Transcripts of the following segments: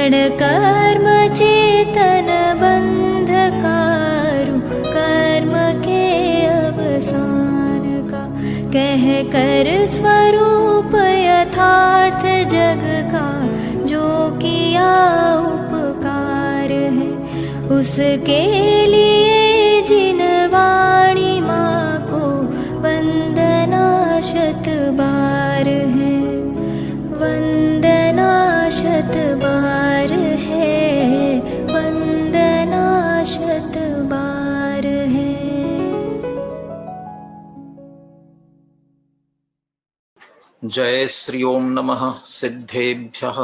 जड़ कर्म चेतन बंधकारु, कर्म के अवसान का कह कर स्वरूप यथार्थ जग का, जो किया उपकार है उसके लिए जिन वाणी माँ को वंदना शत बार है, वंदना शत बार है, वंदना शत बार है। जय श्री ओम नमः सिद्धेभ्यः।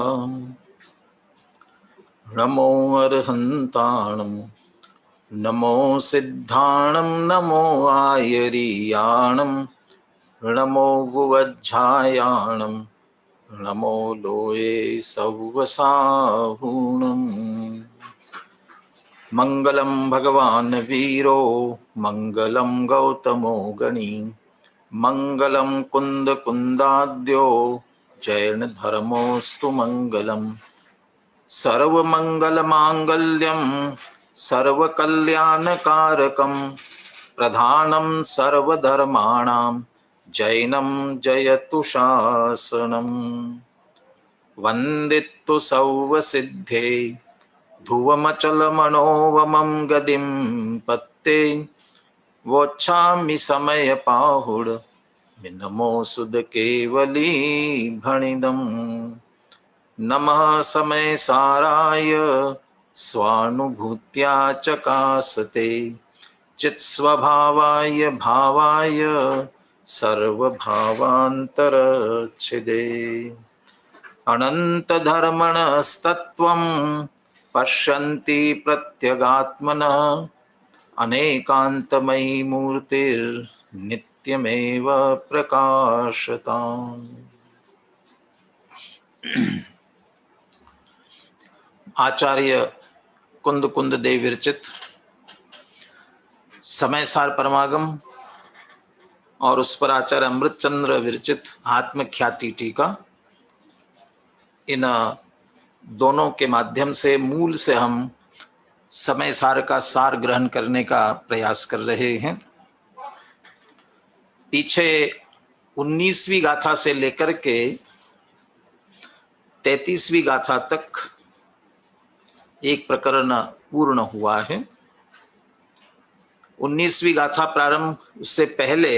नमो अर्हन्ताणं, नमो सिद्धाणं, नमो आयरीयाणं, नमो गुवज्झायाणं, नमो लोये सव्वसाहूणम्। मंगलम भगवान वीरो, मंगलम गौतमो गणी, मंगलम कुंद कुंदाद्यो, जैन धर्मोस्तु मंगलम। सर्वमंगल मांगल्यम सर्वकल्याणकारकम, प्रधानम सर्वधर्माणां जैनम जयतु शासनम। वंदितु सौवसिद्धे ध्रुवमचलमनोवमं गदिं पत्ते, वोच्छामि समय पाहुड मिनमो सुद केवली भणिदम्। नमः समय साराय स्वानुभूत्या चकासते, चित्स्वभावाय भावाय सर्वभावान्तरच्छिदे। अनंत धर्मणस्तत्त्वं पश्यन्ति प्रत्यगात्मनः, अनेकान्तमयी मूर्तिर्नित्यमेव प्रकाशताम्। आचार्य कुंद कुंद देव विरचित समय सार परमागम और उस पर आचार्य अमृतचंद्र विरचित आत्मख्याति टीका, इन दोनों के माध्यम से मूल से हम समय सार का सार ग्रहण करने का प्रयास कर रहे हैं। पीछे 19वीं गाथा से लेकर के 33वीं गाथा तक एक प्रकरण पूर्ण हुआ है। 19वीं गाथा प्रारंभ उससे पहले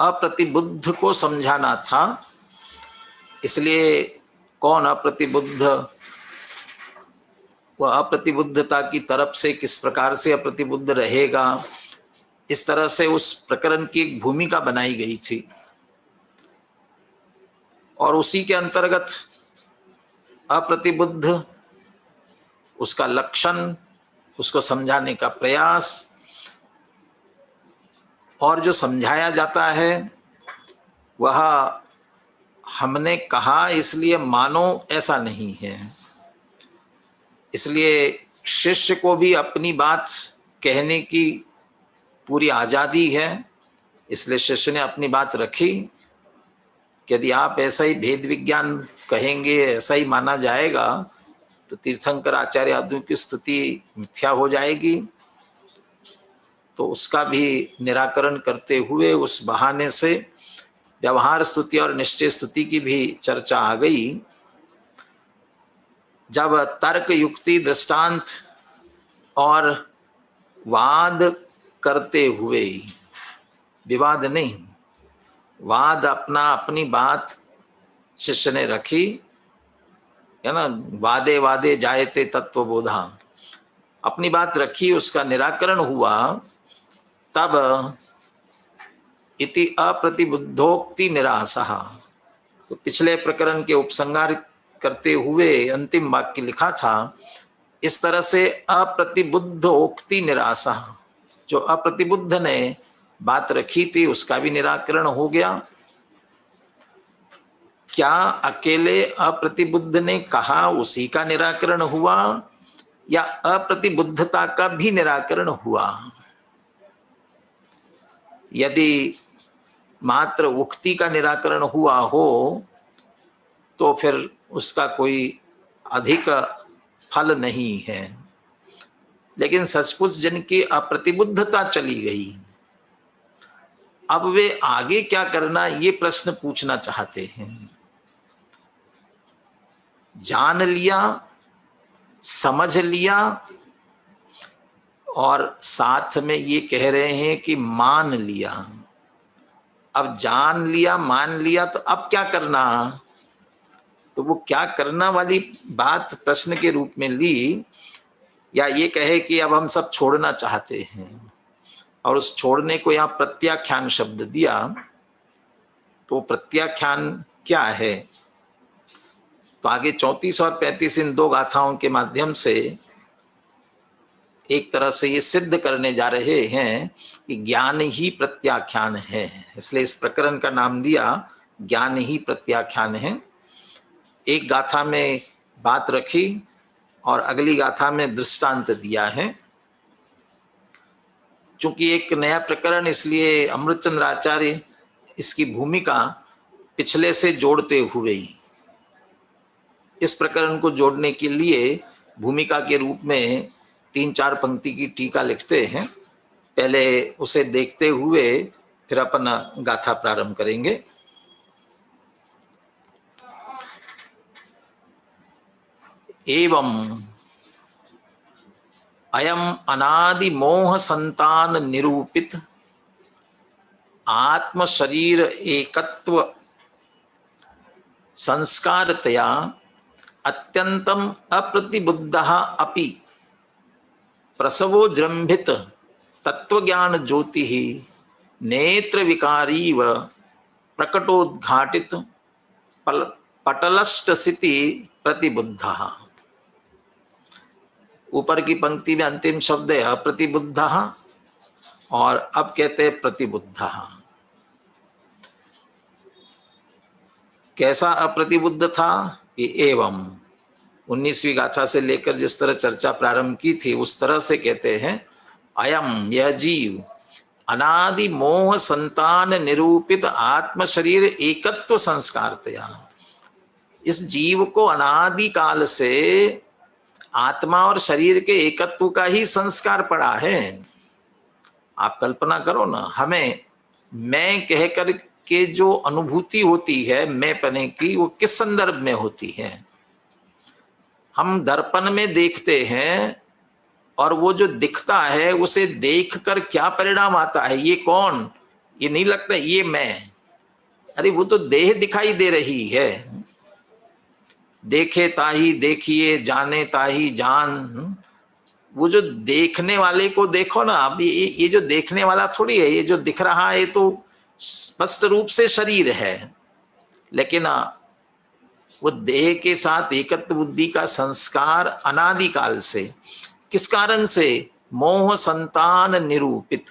अप्रतिबुद्ध को समझाना था, इसलिए कौन अप्रतिबुद्ध, वह अप्रतिबुद्धता की तरफ से किस प्रकार से अप्रतिबुद्ध रहेगा, इस तरह से उस प्रकरण की एक भूमिका बनाई गई थी। और उसी के अंतर्गत अप्रतिबुद्ध, उसका लक्षण, उसको समझाने का प्रयास, और जो समझाया जाता है वह हमने कहा इसलिए मानो ऐसा नहीं है। इसलिए शिष्य को भी अपनी बात कहने की पूरी आज़ादी है। इसलिए शिष्य ने अपनी बात रखी कि यदि आप ऐसा ही भेद विज्ञान कहेंगे, ऐसा ही माना जाएगा, तो तीर्थंकर आचार्य आदि की स्तुति मिथ्या हो जाएगी। तो उसका भी निराकरण करते हुए उस बहाने से व्यवहार स्तुति और निश्चय स्तुति की भी चर्चा आ गई। जब तर्क, युक्ति, दृष्टांत और वाद करते हुए, विवाद नहीं, वाद अपनी बात शिष्य ने रखी है ना, वादे वादे जायते तत्वबोधा, अपनी बात रखी, उसका निराकरण हुआ, तब इति अप्रतिबुद्धोक्ति निरासः, तो पिछले प्रकरण के उपसंहार करते हुए अंतिम वाक्य लिखा था, इस तरह से अप्रतिबुद्धोक्ति निरासः, जो अप्रतिबुद्ध ने बात रखी थी उसका भी निराकरण हो गया। क्या अकेले अप्रतिबुद्ध ने कहा उसी का निराकरण हुआ, या अप्रतिबुद्धता का भी निराकरण हुआ? यदि मात्र उक्ति का निराकरण हुआ हो तो फिर उसका कोई अधिक फल नहीं है। लेकिन सचमुच जिनकी अप्रतिबुद्धता चली गई, अब वे आगे क्या करना ये प्रश्न पूछना चाहते हैं। जान लिया, समझ लिया, और साथ में ये कह रहे हैं कि मान लिया। अब जान लिया, मान लिया, तो अब क्या करना? तो वो क्या करना वाली बात प्रश्न के रूप में ली, या ये कहे कि अब हम सब छोड़ना चाहते हैं, और उस छोड़ने को यहाँ प्रत्याख्यान शब्द दिया। तो प्रत्याख्यान क्या है? तो आगे 34 और 35 इन दो गाथाओं के माध्यम से एक तरह से ये सिद्ध करने जा रहे हैं कि ज्ञान ही प्रत्याख्यान है। इसलिए इस प्रकरण का नाम दिया ज्ञान ही प्रत्याख्यान है। एक गाथा में बात रखी और अगली गाथा में दृष्टांत दिया है। चूंकि एक नया प्रकरण, इसलिए अमृतचंद्र आचार्य इसकी भूमिका पिछले से जोड़ते हुए ही इस प्रकरण को जोड़ने के लिए भूमिका के रूप में 3-4 पंक्ति की टीका लिखते हैं। पहले उसे देखते हुए फिर अपन गाथा प्रारंभ करेंगे। एवं अयम अनादि मोह संतान निरूपित आत्म शरीर एकत्व संस्कारतया अत्यंतम अप्रतिबुद्धः अपि प्रसवो जृंभित तत्वज्ञान ज्योति नेत्र विकारी व प्रकटोद्घाटित पटलष्ट स्थिति प्रतिबुद्धः। ऊपर की पंक्ति में अंतिम शब्द है अप्रतिबुद्धः, और अब कहते हैं प्रतिबुद्धः। कैसा अप्रतिबुद्ध था? कि एवं 19वीं गाथा से लेकर जिस तरह चर्चा प्रारंभ की थी उस तरह से कहते हैं अयम, यह जीव, अनादि मोह संतान निरूपित आत्म शरीर एकत्व संस्कारतया, इस जीव को अनादि काल से आत्मा और शरीर के एकत्व का ही संस्कार पड़ा है। आप कल्पना करो ना, हमें मैं कहकर के जो अनुभूति होती है मैं पने की, वो किस संदर्भ में होती है? हम दर्पण में देखते हैं और वो जो दिखता है उसे देखकर क्या परिणाम आता है? ये कौन? ये नहीं लगता ये मैं। अरे वो तो देह दिखाई दे रही है। देखे ताही देखिए, जाने ताही जान। वो जो देखने वाले को देखो ना। अब ये जो देखने वाला थोड़ी है, ये जो दिख रहा है तो स्पष्ट रूप से शरीर है, लेकिन वो देह के साथ एकत्व बुद्धि का संस्कार अनादिकाल से। किस कारण से? मोह संतान निरूपित।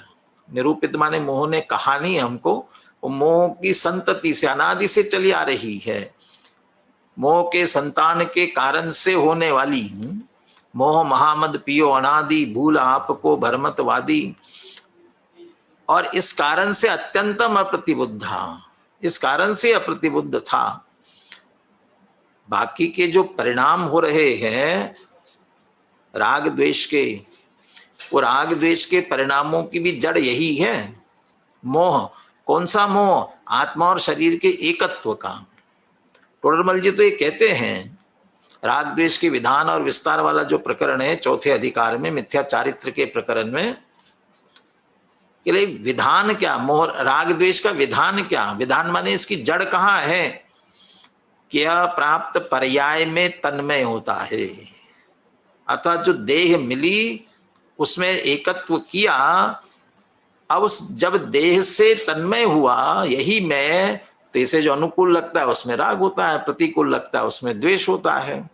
निरूपित माने मोह ने कहा नहीं हमको, वो मोह की संतति से अनादि से चली आ रही है। मोह के संतान के कारण से होने वाली मोह महामद पियो अनादि, भूल आपको भरमतवादी। और इस कारण से अत्यंतम अप्रतिबुद्धा, इस कारण से अप्रतिबुद्ध था। बाकी के जो परिणाम हो रहे हैं राग द्वेष के, वो राग द्वेष के परिणामों की भी जड़ यही है, मोह। कौन सा मोह? आत्मा और शरीर के एकत्व का। टोडरमल जी तो ये कहते हैं, राग द्वेष के विधान और विस्तार वाला जो प्रकरण है चौथे अधिकार में, मिथ्या चारित्र के प्रकरण में, कि ले विधान क्या? मोह राग द्वेष का विधान क्या? विधान माने इसकी जड़ कहाँ है? क्या प्राप्त पर्याय में तन्मय होता है, अर्थात जो देह मिली उसमें एकत्व किया। अब उस जब देह से तन्मय हुआ यही मैं, तो इसे जो अनुकूल लगता है उसमें राग होता है, प्रतिकूल लगता है उसमें द्वेष होता है।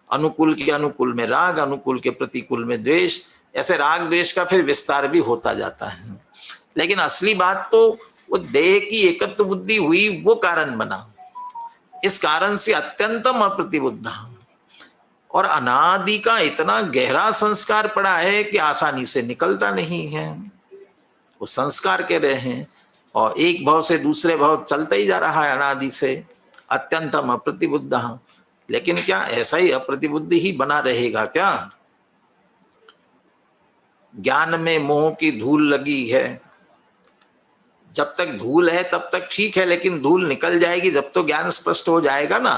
अनुकूल के अनुकूल में राग, अनुकूल के प्रतिकूल में द्वेष। ऐसे राग द्वेष का फिर विस्तार भी होता जाता है। लेकिन असली बात तो वो देह की एकत्व बुद्धि हुई, वो कारण बना। इस कारण से अत्यंतम अप्रतिबुद्ध, और अनादि का इतना गहरा संस्कार पड़ा है कि आसानी से निकलता नहीं है। वो संस्कार कह रहे हैं, और एक भाव से दूसरे भाव चलता ही जा रहा है अनादि से। अत्यंतम अप्रतिबुद्ध, लेकिन क्या ऐसा ही अप्रतिबुद्ध ही बना रहेगा क्या? ज्ञान में मोह की धूल लगी है, जब तक धूल है तब तक ठीक है, लेकिन धूल निकल जाएगी जब तो ज्ञान स्पष्ट हो जाएगा ना।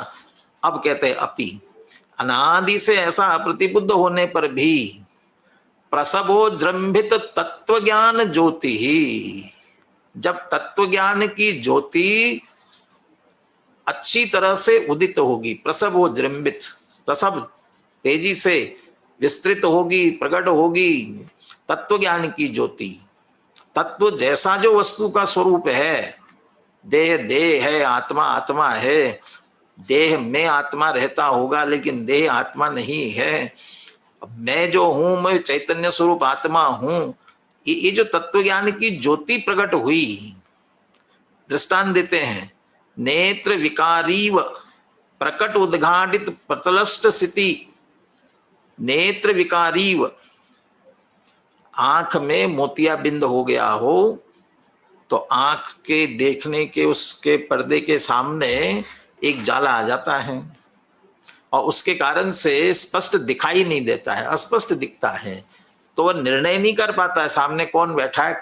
अब कहते हैं अपि, अनादि से ऐसा अप्रतिबुद्ध होने पर भी प्रसवो जृंभित तत्व ज्ञान ज्योति ही, जब तत्व ज्ञान की ज्योति अच्छी तरह से उदित होगी, प्रसव हो जृंभित, प्रसव तेजी से विस्तृत होगी, प्रकट होगी तत्व ज्ञान की ज्योति। तत्व जैसा जो वस्तु का स्वरूप है, देह देह है, आत्मा आत्मा है, देह में आत्मा रहता होगा लेकिन देह आत्मा नहीं है। मैं जो हूं, मैं चैतन्य स्वरूप आत्मा हूं, ये जो तत्व ज्ञान की ज्योति प्रकट हुई, दृष्टांत देते हैं, नेत्र विकारीव प्रकट उद्घाटित प्रतलष्ट स्थिति। नेत्र विकारीव, आंख में मोतियाबिंद हो गया हो तो आंख के देखने के उसके पर्दे के सामने एक जाला आ जाता है और उसके कारण से स्पष्ट दिखाई नहीं देता है, अस्पष्ट दिखता है, तो वह निर्णय नहीं कर पाता है सामने कौन बैठा है,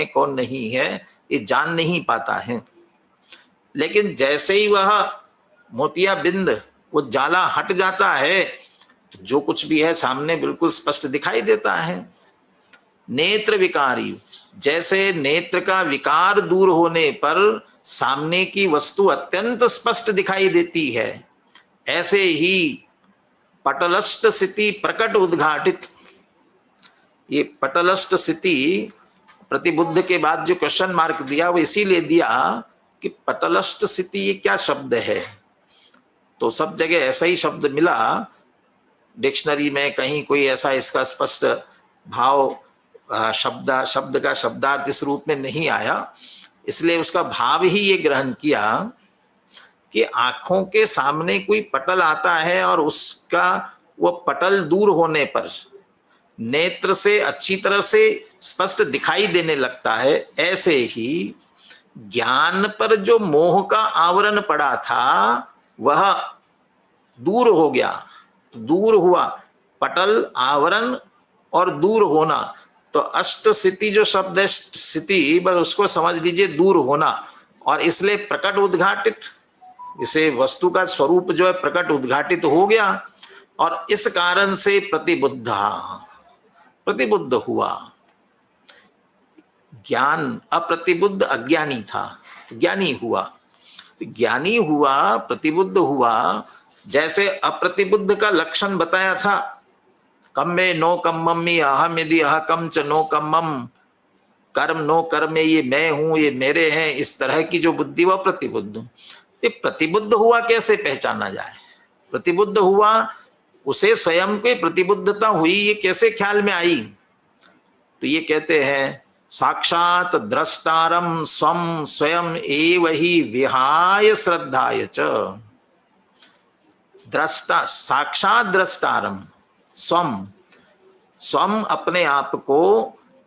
कौन नहीं है, ये जान नहीं पाता है। लेकिन जैसे ही वह मोतियाबिंद, वो जाला हट जाता है तो जो कुछ भी है सामने बिल्कुल स्पष्ट दिखाई देता है। नेत्र विकारी, जैसे नेत्र का विकार दूर होने पर सामने की वस्तु अत्यंत स्पष्ट दिखाई देती है, ऐसे ही पटलष्ट स्थिति प्रकट उद्घाटित। ये पटलष्ट स्थिति प्रतिबुद्ध के बाद जो क्वेश्चन मार्क दिया वो इसीलिए दिया कि पटलष्ट स्थिति ये क्या शब्द है, तो सब जगह ऐसा ही शब्द मिला, डिक्शनरी में कहीं कोई ऐसा इसका स्पष्ट भाव शब्द का शब्दार्थ इस रूप में नहीं आया, इसलिए उसका भाव ही ये ग्रहण किया कि आंखों के सामने कोई पटल आता है और उसका वो पटल दूर होने पर नेत्र से अच्छी तरह से स्पष्ट दिखाई देने लगता है। ऐसे ही ज्ञान पर जो मोह का आवरण पड़ा था वह दूर हो गया, दूर हुआ, पटल आवरण और दूर होना, तो अष्ट स्थिति जो शब्द है स्थिति, बस उसको समझ लीजिए दूर होना, और इसलिए प्रकट उद्घाटित, इसे वस्तु का स्वरूप जो है प्रकट उद्घाटित हो गया और इस कारण से प्रतिबुद्ध हुआ। ज्ञान अप्रतिबुद्ध अज्ञानी था तो ज्ञानी हुआ, ज्ञानी हुआ, प्रतिबुद्ध हुआ। जैसे अप्रतिबुद्ध का लक्षण बताया था, कम्मे नो कम्मम्मी अहम यदि अह कम च नो कम्मम, कर्म नो कर्मे, ये मैं हूं, ये मेरे हैं, इस तरह की जो बुद्धि वह प्रतिबुद्ध। ये प्रतिबुद्ध हुआ कैसे पहचाना जाए? प्रतिबुद्ध हुआ, उसे स्वयं की प्रतिबुद्धता हुई, ये कैसे ख्याल में आई? तो ये कहते हैं साक्षात द्रष्टारम स्वम स्वयं एव ही विहाय श्रद्धाय च। दृष्टा, साक्षात द्रष्टारम स्वम, स्वम अपने आप को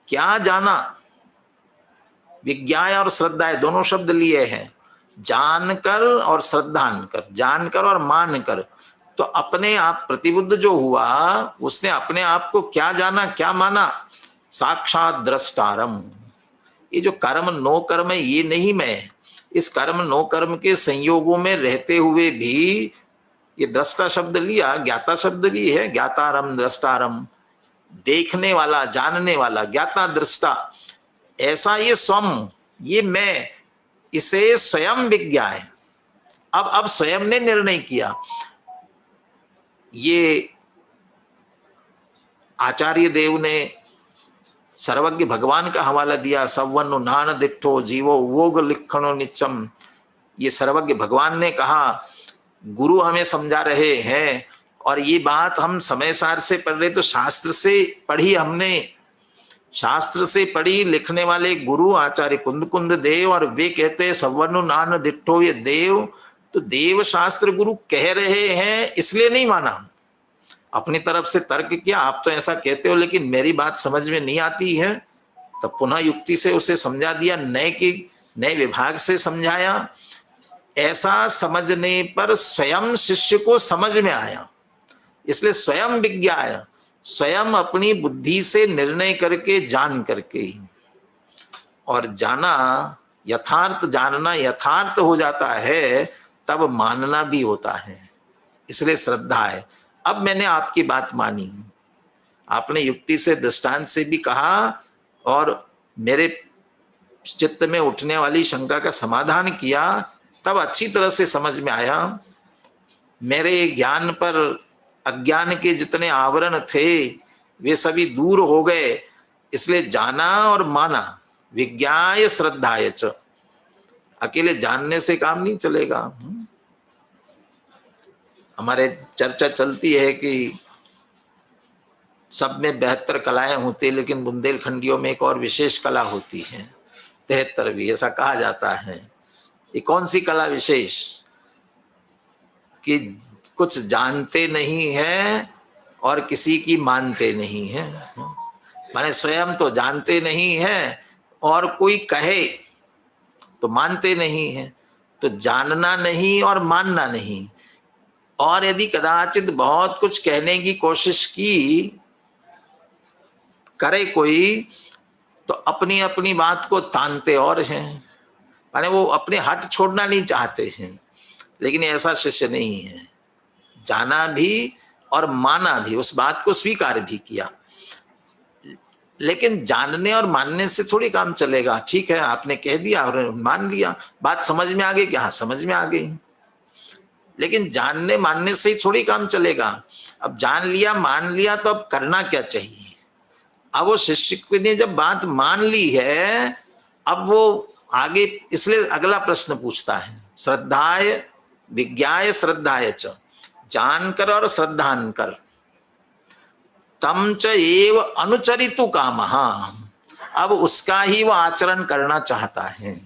क्या जाना, विज्ञाय और श्रद्धाय दोनों शब्द लिए हैं, जानकर और श्रद्धान कर, जानकर और मानकर। तो अपने आप प्रतिबुद्ध जो हुआ उसने अपने आप को क्या जाना, क्या माना? साक्षात द्रष्टारम। ये जो कर्म नो कर्म है ये नहीं मैं, इस कर्म नो कर्म के संयोगों में रहते हुए भी ये दृष्टा शब्द लिया, ज्ञाता शब्द भी है, ज्ञातारम द्रष्टारम, देखने वाला, जानने वाला, ज्ञाता दृष्टा। ऐसा ये स्वम, ये मैं, इसे स्वयं विज्ञा है। अब स्वयं ने निर्णय किया। ये आचार्य देव ने सर्वज्ञ भगवान का हवाला दिया, सवनु नान दिठो जीवो वोग लिखणो निचम। ये सर्वज्ञ भगवान ने कहा, गुरु हमें समझा रहे हैं और ये बात हम समय सार से पढ़ रहे, तो शास्त्र से पढ़ी हमने, शास्त्र से पढ़ी, लिखने वाले गुरु आचार्य कुंद कुंद देव, और वे कहते हैं सवनु नान दिठो, ये देव, तो देव शास्त्र गुरु कह रहे हैं इसलिए नहीं माना। अपनी तरफ से तर्क किया, आप तो ऐसा कहते हो लेकिन मेरी बात समझ में नहीं आती है, तब पुनः युक्ति से उसे समझा दिया, नए विभाग से समझाया, ऐसा समझने पर स्वयं शिष्य को समझ में आया। इसलिए स्वयं विज्ञाय, स्वयं अपनी बुद्धि से निर्णय करके जान करके, और जाना यथार्थ, जानना यथार्थ हो जाता है तब मानना भी होता है। इसलिए श्रद्धा है। अब मैंने आपकी बात मानी, आपने युक्ति से दृष्टांत से भी कहा और मेरे चित्त में उठने वाली शंका का समाधान किया, तब अच्छी तरह से समझ में आया। मेरे ज्ञान पर अज्ञान के जितने आवरण थे वे सभी दूर हो गए। इसलिए जाना और माना, विज्ञाय श्रद्धाय च। अकेले जानने से काम नहीं चलेगा। हमारे चर्चा चलती है कि सब में 72 कलाएं होती, लेकिन बुंदेलखंडियों में एक और विशेष कला होती है, 73वीं, ऐसा कहा जाता है। ये कौन सी कला विशेष? कि कुछ जानते नहीं है और किसी की मानते नहीं है। माने स्वयं तो जानते नहीं है और कोई कहे तो मानते नहीं है। तो जानना नहीं और मानना नहीं। और यदि कदाचित बहुत कुछ कहने की कोशिश की करे कोई, तो अपनी अपनी बात को तानते और हैं, माने वो अपने हट छोड़ना नहीं चाहते हैं। लेकिन ऐसा शिष्य नहीं है, जाना भी और माना भी, उस बात को स्वीकार भी किया। लेकिन जानने और मानने से थोड़ी काम चलेगा। ठीक है, आपने कह दिया और मान लिया, बात समझ में आ गई कि हाँ समझ में आ गई, लेकिन जानने मानने से ही थोड़ी काम चलेगा। अब जान लिया मान लिया तो अब करना क्या चाहिए? अब वो शिष्य ने जब बात मान ली है, अब वो आगे, इसलिए अगला प्रश्न पूछता है, श्रद्धाय विज्ञाय श्रद्धाय च, जानकर और श्रद्धान कर, तम च एव अनुचरितु कामः। अब उसका ही वो आचरण करना चाहता है।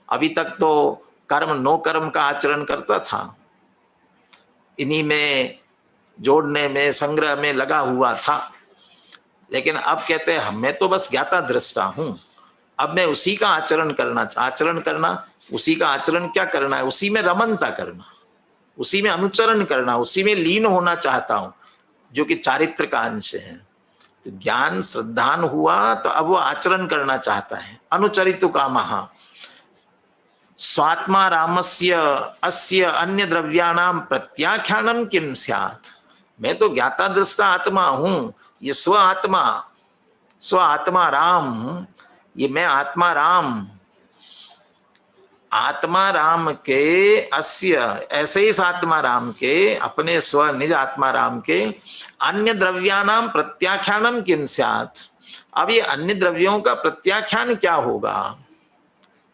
अभी तक तो कर्म नो कर्म का आचरण करता था, इन्हीं में जोड़ने में संग्रह में लगा हुआ था। लेकिन अब कहते हैं मैं तो बस ज्ञाता दृष्टा हूं, अब मैं उसी का आचरण करना, उसी का आचरण क्या करना है? उसी में रमनता करना, उसी में अनुचरण करना, उसी में लीन होना चाहता हूं, जो कि चारित्र का अंश है। तो ज्ञान श्रद्धान हुआ तो अब वो आचरण करना चाहता है। अनुचरितु कामः स्वात्मा रामस्य अस्य अन्य द्रव्याणाम प्रत्याख्यानम किम स्यात्। मैं तो ज्ञाता दृष्टा आत्मा हूं, ये स्व आत्मा राम, ये मैं आत्मा राम के अस्य, ऐसे ही आत्मा राम के, अपने स्व निज आत्मा राम के अन्य द्रव्यानाम प्रत्याख्यानम किम स्यात्। अब ये अन्य द्रव्यों का प्रत्याख्यान क्या होगा?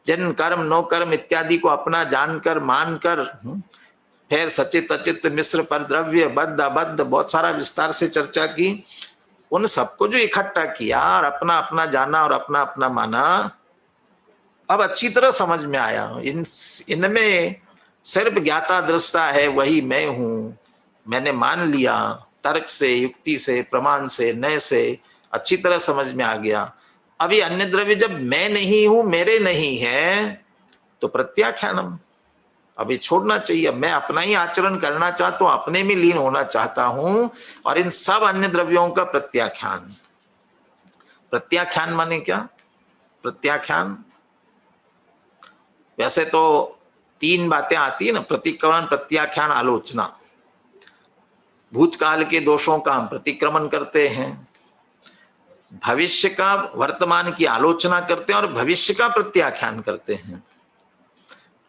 जन कर्म नो कर्म इत्यादि को अपना जानकर मानकर, फिर सचित अचित मिश्र पर द्रव्य बद्ध अबद्ध, बहुत सारा विस्तार से चर्चा की। उन सबको जो इकट्ठा किया और अपना अपना जाना और अपना अपना माना, अब अच्छी तरह समझ में आया। इनमें सिर्फ ज्ञाता दृष्टा है, वही मैं हूं, मैंने मान लिया। तर्क से, युक्ति से, प्रमाण से, नय से अच्छी तरह समझ में आ गया। अभी अन्य द्रव्य जब मैं नहीं हूं, मेरे नहीं है, तो प्रत्याख्यानम, अभी छोड़ना चाहिए। मैं अपना ही आचरण करना चाहता हूं, अपने में लीन होना चाहता हूं, और इन सब अन्य द्रव्यों का प्रत्याख्यान। प्रत्याख्यान माने क्या? प्रत्याख्यान वैसे तो 3 बातें आती है ना, प्रतिक्रमण, प्रत्याख्यान, आलोचना। भूतकाल के दोषों का हम प्रतिक्रमण करते हैं, भविष्य का, वर्तमान की आलोचना करते हैं और भविष्य का प्रत्याख्यान करते हैं।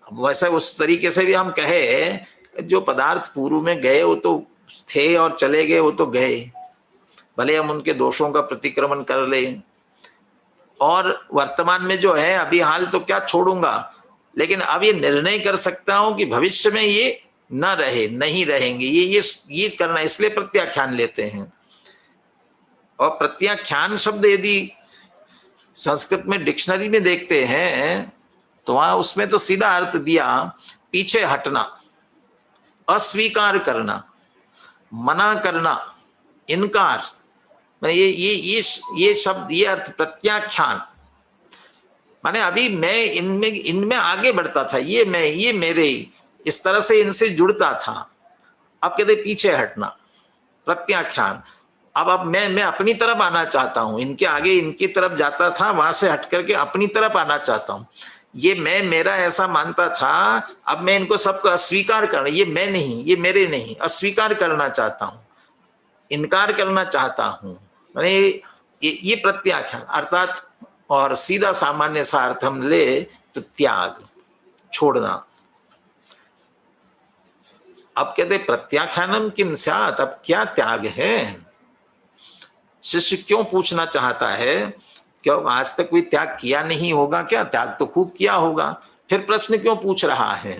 वैसे उस तरीके से भी हम कहे, जो पदार्थ पूर्व में गए वो तो थे और चले गए, वो तो गए, भले हम उनके दोषों का प्रतिक्रमण कर ले। और वर्तमान में जो है अभी हाल तो क्या छोड़ूंगा, लेकिन अब ये निर्णय कर सकता हूं कि भविष्य में ये न रहे, नहीं रहेंगे, ये करना, इसलिए प्रत्याख्यान लेते हैं। और प्रत्याख्यान शब्द यदि संस्कृत में डिक्शनरी में देखते हैं तो वहां उसमें तो सीधा अर्थ दिया, पीछे हटना, अस्वीकार करना, मना करना, इनकार। ये शब्द, ये अर्थ प्रत्याख्यान। माने अभी मैं इनमें आगे बढ़ता था, ये मैं, ये मेरे, इस तरह से इनसे जुड़ता था। अब कहते पीछे हटना, प्रत्याख्यान। अब मैं अपनी तरफ आना चाहता हूं, इनके आगे इनकी तरफ जाता था, वहां से हट करके अपनी तरफ आना चाहता हूं। ये मैं मेरा ऐसा मानता था, अब मैं इनको सबको अस्वीकार करना, ये मैं नहीं, ये मेरे नहीं, अस्वीकार करना चाहता हूं, इनकार करना चाहता हूं। माने ये प्रत्याख्यान अर्थात, और सीधा सामान्य सा अर्थ हम ले तो त्याग, छोड़ना। अब कहते प्रत्याख्यानम किम स्यात्, अब क्या त्याग है? शिष्य क्यों पूछना चाहता है? क्यों आज तक कोई त्याग किया नहीं होगा क्या? त्याग तो खूब किया होगा, फिर प्रश्न क्यों पूछ रहा है?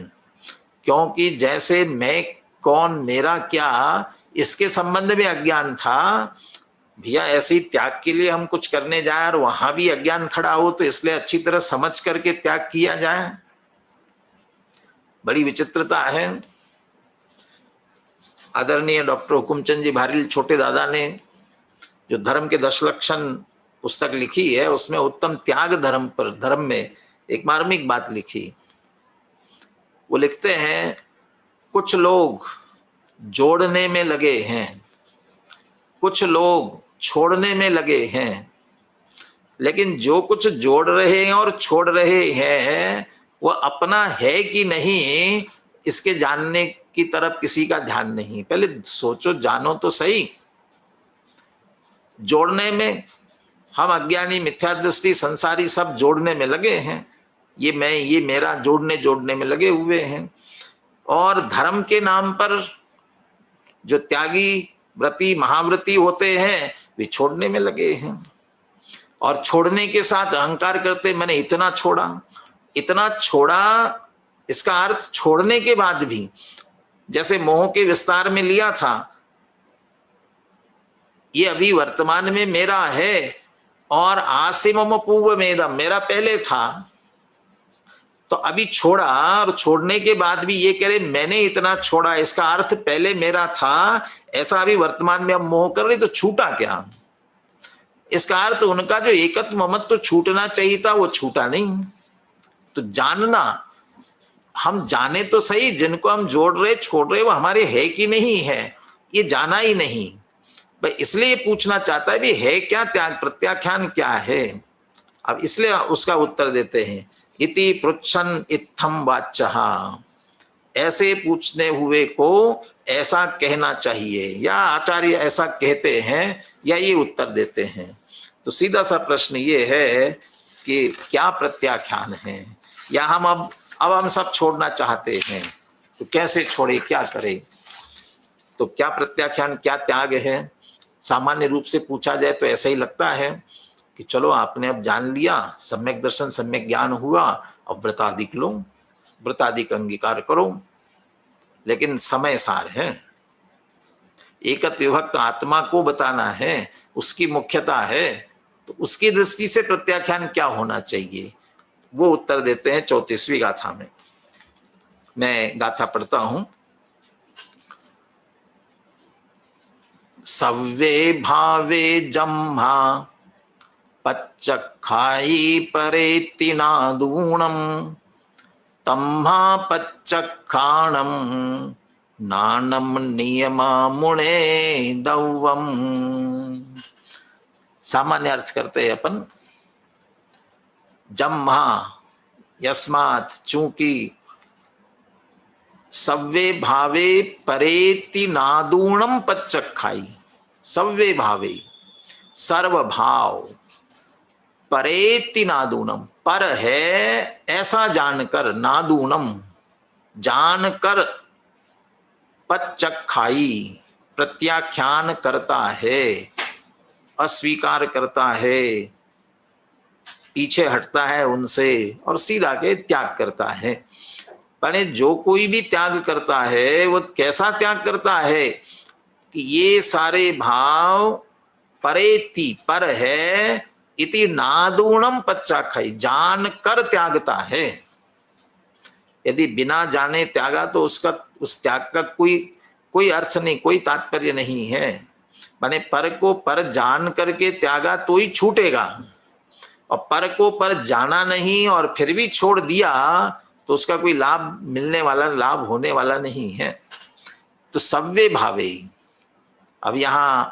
क्योंकि जैसे मैं कौन, मेरा क्या, इसके संबंध में अज्ञान था। भैया ऐसे ही त्याग के लिए हम कुछ करने जाए और वहां भी अज्ञान खड़ा हो, तो इसलिए अच्छी तरह समझ करके त्याग किया जाए। बड़ी विचित्रता है। आदरणीय डॉक्टर हुकुमचंद जी भारिल छोटे दादा ने जो धर्म के 10 लक्षण पुस्तक लिखी है, उसमें उत्तम त्याग धर्म पर, धर्म में एक मार्मिक बात लिखी। वो लिखते हैं, कुछ लोग जोड़ने में लगे हैं, कुछ लोग छोड़ने में लगे हैं, लेकिन जो कुछ जोड़ रहे हैं और छोड़ रहे हैं वो अपना है कि नहीं, इसके जानने की तरफ किसी का ध्यान नहीं। पहले सोचो, जानो तो सही। जोड़ने में हम अज्ञानी, मिथ्या दृष्टि, संसारी सब जोड़ने में लगे हैं, ये मैं, ये मेरा, जोड़ने में लगे हुए हैं। और धर्म के नाम पर जो त्यागी, व्रती, महाव्रती होते हैं, वे छोड़ने में लगे हैं। और छोड़ने के साथ अहंकार करते, मैंने इतना छोड़ा, इतना छोड़ा। इसका अर्थ छोड़ने के बाद भी, जैसे मोह के विस्तार में लिया था, ये अभी वर्तमान में मेरा है, और आसिमम पूर्वमेदम, मेरा पहले था, तो अभी छोड़ा, और छोड़ने के बाद भी ये कह रहे मैंने इतना छोड़ा, इसका अर्थ पहले मेरा था, ऐसा अभी वर्तमान में अब मोह कर रहे, तो छूटा क्या? इसका अर्थ उनका जो एकत्व ममत्व तो छूटना चाहिए था, वो छूटा नहीं। तो जानना, हम जाने तो सही, जिनको हम जोड़ रहे, छोड़ रहे, वो हमारे है कि नहीं है, ये जाना ही नहीं। भाई इसलिए पूछना चाहता है भी है क्या त्याग, प्रत्याख्यान क्या है? अब इसलिए उसका उत्तर देते हैं, इति पृच्छन इत्थम वाच्यः, ऐसे पूछने हुए को ऐसा कहना चाहिए, या आचार्य ऐसा कहते हैं, या ये उत्तर देते हैं। तो सीधा सा प्रश्न ये है कि क्या प्रत्याख्यान है, या हम अब हम सब छोड़ना चाहते हैं, तो कैसे छोड़े, क्या करें? तो क्या प्रत्याख्यान, क्या त्याग है? सामान्य रूप से पूछा जाए तो ऐसा ही लगता है कि चलो आपने अब जान लिया, सम्यक दर्शन, सम्यक ज्ञान हुआ, अब व्रतादिक लो, व्रतादिक अंगीकार करो। लेकिन समय सार है, एकत्व विभक्त आत्मा को बताना है, उसकी मुख्यता है, तो उसकी दृष्टि से प्रत्याख्यान क्या होना चाहिए, वो उत्तर देते हैं 34वीं गाथा में। मैं गाथा पढ़ता हूं। सव्ये भावे जम्हा पच्चखाई परेति नादूणम, तम्हा पच्चखाणम नानम नियमा मुणे दौवम। सामान्य अर्थ करते हैं अपन। जम्हा, यस्मात्, चूंकि, सव्ये भावे परेति नादूणम पच्चखाई, सव्ये भावे, सर्वभाव, परेति नादूणम, पर है ऐसा जानकर, नादूणम, जानकर, पच्चखाई, प्रत्याख्यान करता है, अस्वीकार करता है, पीछे हटता है उनसे और सीधा के त्याग करता है। पर जो कोई भी त्याग करता है वो कैसा त्याग करता है कि ये सारे भाव परेति, पर है, इति नादूणम पच्चाखाई, जान कर त्यागता है। यदि बिना जाने त्यागा तो उसका, उस त्याग का कोई अर्थ नहीं, कोई तात्पर्य नहीं है। माने पर को पर जान करके त्यागा तो ही छूटेगा, और पर को पर जाना नहीं और फिर भी छोड़ दिया तो उसका कोई लाभ मिलने वाला, लाभ होने वाला नहीं है। तो सव्ये भावे, अब यहां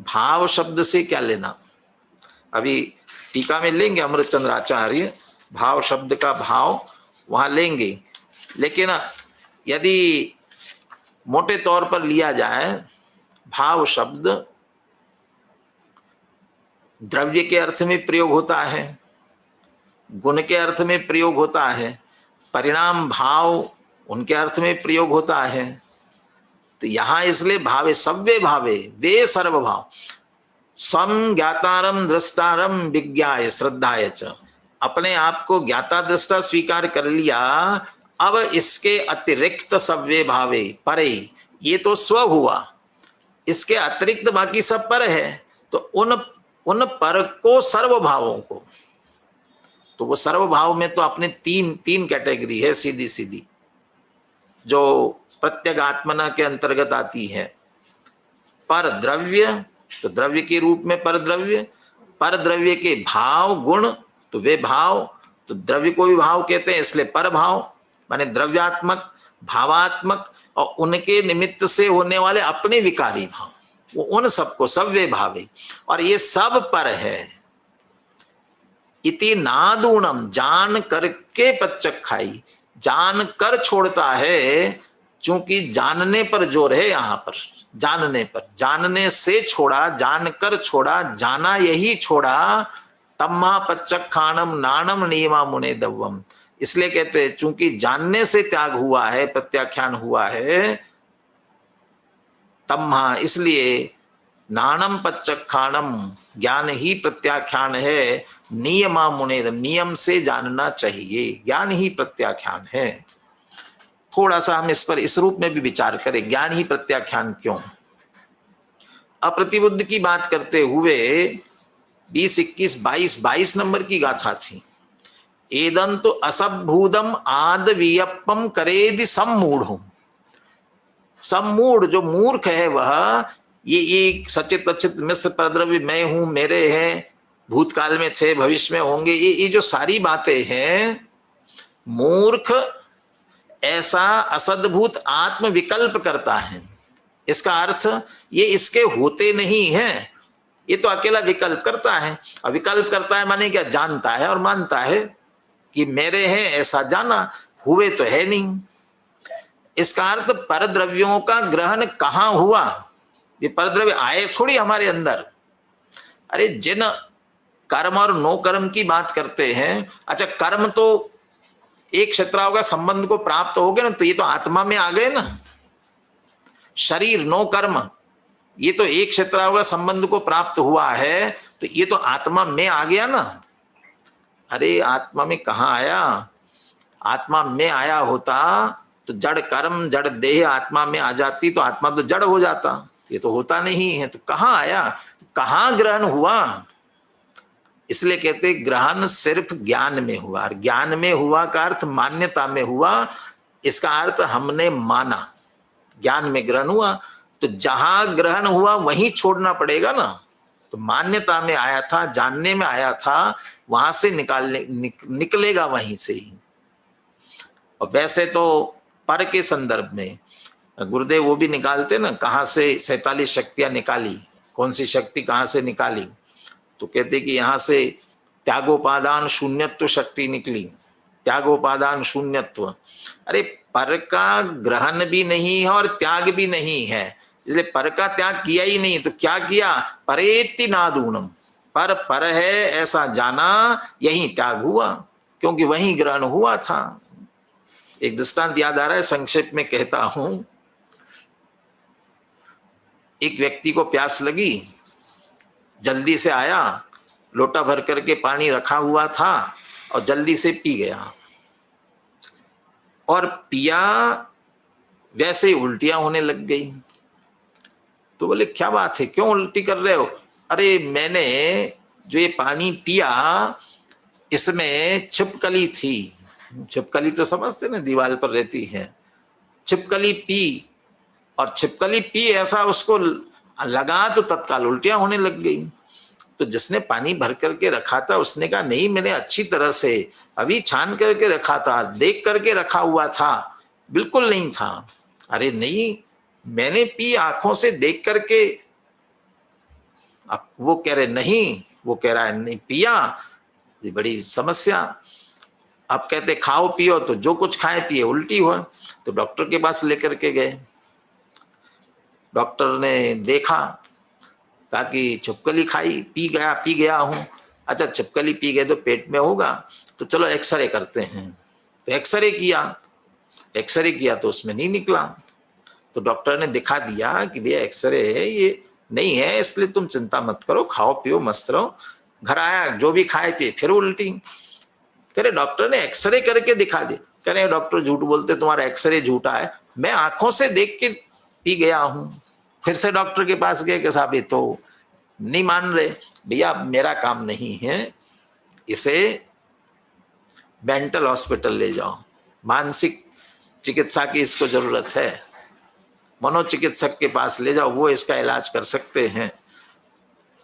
भाव शब्द से क्या लेना, अभी टीका में लेंगे अमृतचंद्र आचार्य, भाव शब्द का भाव वहां लेंगे। लेकिन यदि मोटे तौर पर लिया जाए, भाव शब्द द्रव्य के अर्थ में प्रयोग होता है, गुण के अर्थ में प्रयोग होता है, परिणाम भाव उनके अर्थ में प्रयोग होता है। तो यहां इसलिए भावे, सव्ये भावे, वे सर्वभाव, स्वम ज्ञातारम दृष्टारम विज्ञाय श्रद्धाय च, अपने आप को ज्ञाता दृष्टा स्वीकार कर लिया, अब इसके अतिरिक्त सव्ये भावे परे, ये तो स्व हुआ, इसके अतिरिक्त बाकी सब पर है। तो उन पर को, सर्व भावों को, तो वो सर्व भाव में तो अपने तीन कैटेगरी है सीधी सीधी, जो प्रत्यगात्मना के अंतर्गत आती है। पर द्रव्य, तो द्रव्य के रूप में पर द्रव्य, पर द्रव्य के भाव गुण, तो वे भाव, तो द्रव्य को भी भाव कहते हैं, इसलिए पर भाव माने द्रव्यात्मक, भावात्मक, और उनके निमित्त से होने वाले अपने विकारी भाव, वो उन सबको सव्ये भावे, और ये सब पर है। इति नादूणम, जान करके पच्चखाई, जान कर छोड़ता है, चूंकि जानने पर जोर है यहां पर, जानने पर, जानने से छोड़ा, जानकर छोड़ा, जाना यही छोड़ा, तम्मा पच्चखाणम नाणम नियमा मुने दव्वम, इसलिए कहते हैं चूंकि जानने से त्याग हुआ है, प्रत्याख्यान हुआ है, तम्हा, इसलिए नाणम पच्चखाणम, ज्ञान ही प्रत्याख्यान है, नियमा मुने, नियम से जानना चाहिए, ज्ञान ही प्रत्याख्यान है। थोड़ा सा हम इस पर इस रूप में भी विचार करें, ज्ञान ही प्रत्याख्यान क्यों। अप्रतिबुद्ध की बात करते हुए 20, 21, 22 नंबर की गाथा थी। एदं तो असभूदम आद वियप्पम करेदि सम्मूढ़, सम्मूढ़ जो मूर्ख है वह, ये एक सचित अचित मिश्र परद्रव्य मैं हूं, मेरे हैं, भूतकाल में थे, भविष्य में होंगे, ये जो सारी बातें हैं, मूर्ख ऐसा असद्भूत आत्म विकल्प करता है। इसका अर्थ ये इसके होते नहीं है, ये तो अकेला विकल्प करता है। और विकल्प करता है माने क्या, जानता है और मानता है कि मेरे हैं, ऐसा जाना, हुए तो है नहीं। इसका अर्थ परद्रव्यों का ग्रहण कहां हुआ, ये परद्रव्य आए थोड़ी हमारे अंदर। अरे जिन कर्म और नो कर्म की बात करते हैं, अच्छा कर्म तो एक क्षेत्राओं का संबंध को प्राप्त हो गए ना, तो ये तो आत्मा में आ गए ना। शरीर नो कर्म, ये तो एक क्षेत्राओं का संबंध को प्राप्त हुआ है, तो ये तो आत्मा में आ गया ना। अरे आत्मा में कहाँ आया, आत्मा में आया होता तो जड़ कर्म जड़ देह आत्मा में आ जाती, तो आत्मा तो जड़ हो जाता, ये तो होता नहीं है, तो कहाँ आया, कहाँ ग्रहण हुआ। इसलिए कहते ग्रहण सिर्फ ज्ञान में हुआ, ज्ञान में हुआ का अर्थ मान्यता में हुआ, इसका अर्थ हमने माना, ज्ञान में ग्रहण हुआ, तो जहां ग्रहण हुआ वहीं छोड़ना पड़ेगा ना। तो मान्यता में आया था, जानने में आया था, वहां से निकलेगा वहीं से ही। और वैसे तो पर के संदर्भ में गुरुदेव वो भी निकालते ना, कहां से 47 शक्तियां निकाली, कौन सी शक्ति कहां से निकाली, तो कहते कि यहां से त्यागोपादान शून्यत्व शक्ति निकली, त्यागोपादान शून्यत्व। अरे पर का ग्रहण भी नहीं है और त्याग भी नहीं है, इसलिए पर का त्याग किया ही नहीं, तो क्या किया, परेति नादूणम, पर है ऐसा जाना, यही त्याग हुआ, क्योंकि वही ग्रहण हुआ था। एक दृष्टांत याद आ रहा है, संक्षेप में कहता हूं। एक व्यक्ति को प्यास लगी, जल्दी से आया, लोटा भर करके पानी रखा हुआ था और जल्दी से पी गया, और पिया वैसे ही उल्टियां होने लग गई। तो बोले क्या बात है, क्यों उल्टी कर रहे हो। अरे मैंने जो ये पानी पिया इसमें छिपकली थी, छिपकली तो समझते ना, दीवार पर रहती है, छिपकली पी, और छिपकली पी ऐसा उसको लगा तो तत्काल उल्टियां होने लग गई। तो जिसने पानी भर करके रखा था उसने कहा नहीं, मैंने अच्छी तरह से अभी छान करके रखा था, देख करके रखा हुआ था, बिल्कुल नहीं था। अरे नहीं, मैंने पी आंखों से देख करके। अब वो कह रहे नहीं, वो कह रहा है नहीं पिया। ये बड़ी समस्या। अब कहते खाओ पियो, तो जो कुछ खाए पिए उल्टी हो। तो डॉक्टर के पास लेकर के गए। डॉक्टर ने देखा, कहा कि छिपकली खाई, पी गया हूं। अच्छा, छिपकली पी गए तो पेट में होगा, तो चलो एक्सरे करते हैं। तो एक्सरे किया तो उसमें नहीं निकला। तो डॉक्टर ने दिखा दिया कि भैया एक्सरे है, ये नहीं है, इसलिए तुम चिंता मत करो, खाओ पियो मस्त रहो। घर आया, जो भी खाए पिए फिर उल्टी। कह रहे डॉक्टर ने एक्सरे करके दिखा दिया। कह रहे डॉक्टर झूठ बोलते, तुम्हारा एक्सरे झूठा है, मैं आंखों से देख के पी गया हूं। फिर से डॉक्टर के पास गए कि साहब ये तो नहीं मान रहे। भैया मेरा काम नहीं है, इसे मेंटल हॉस्पिटल ले जाओ, मानसिक चिकित्सा की इसको जरूरत है, मनोचिकित्सक के पास ले जाओ, वो इसका इलाज कर सकते हैं।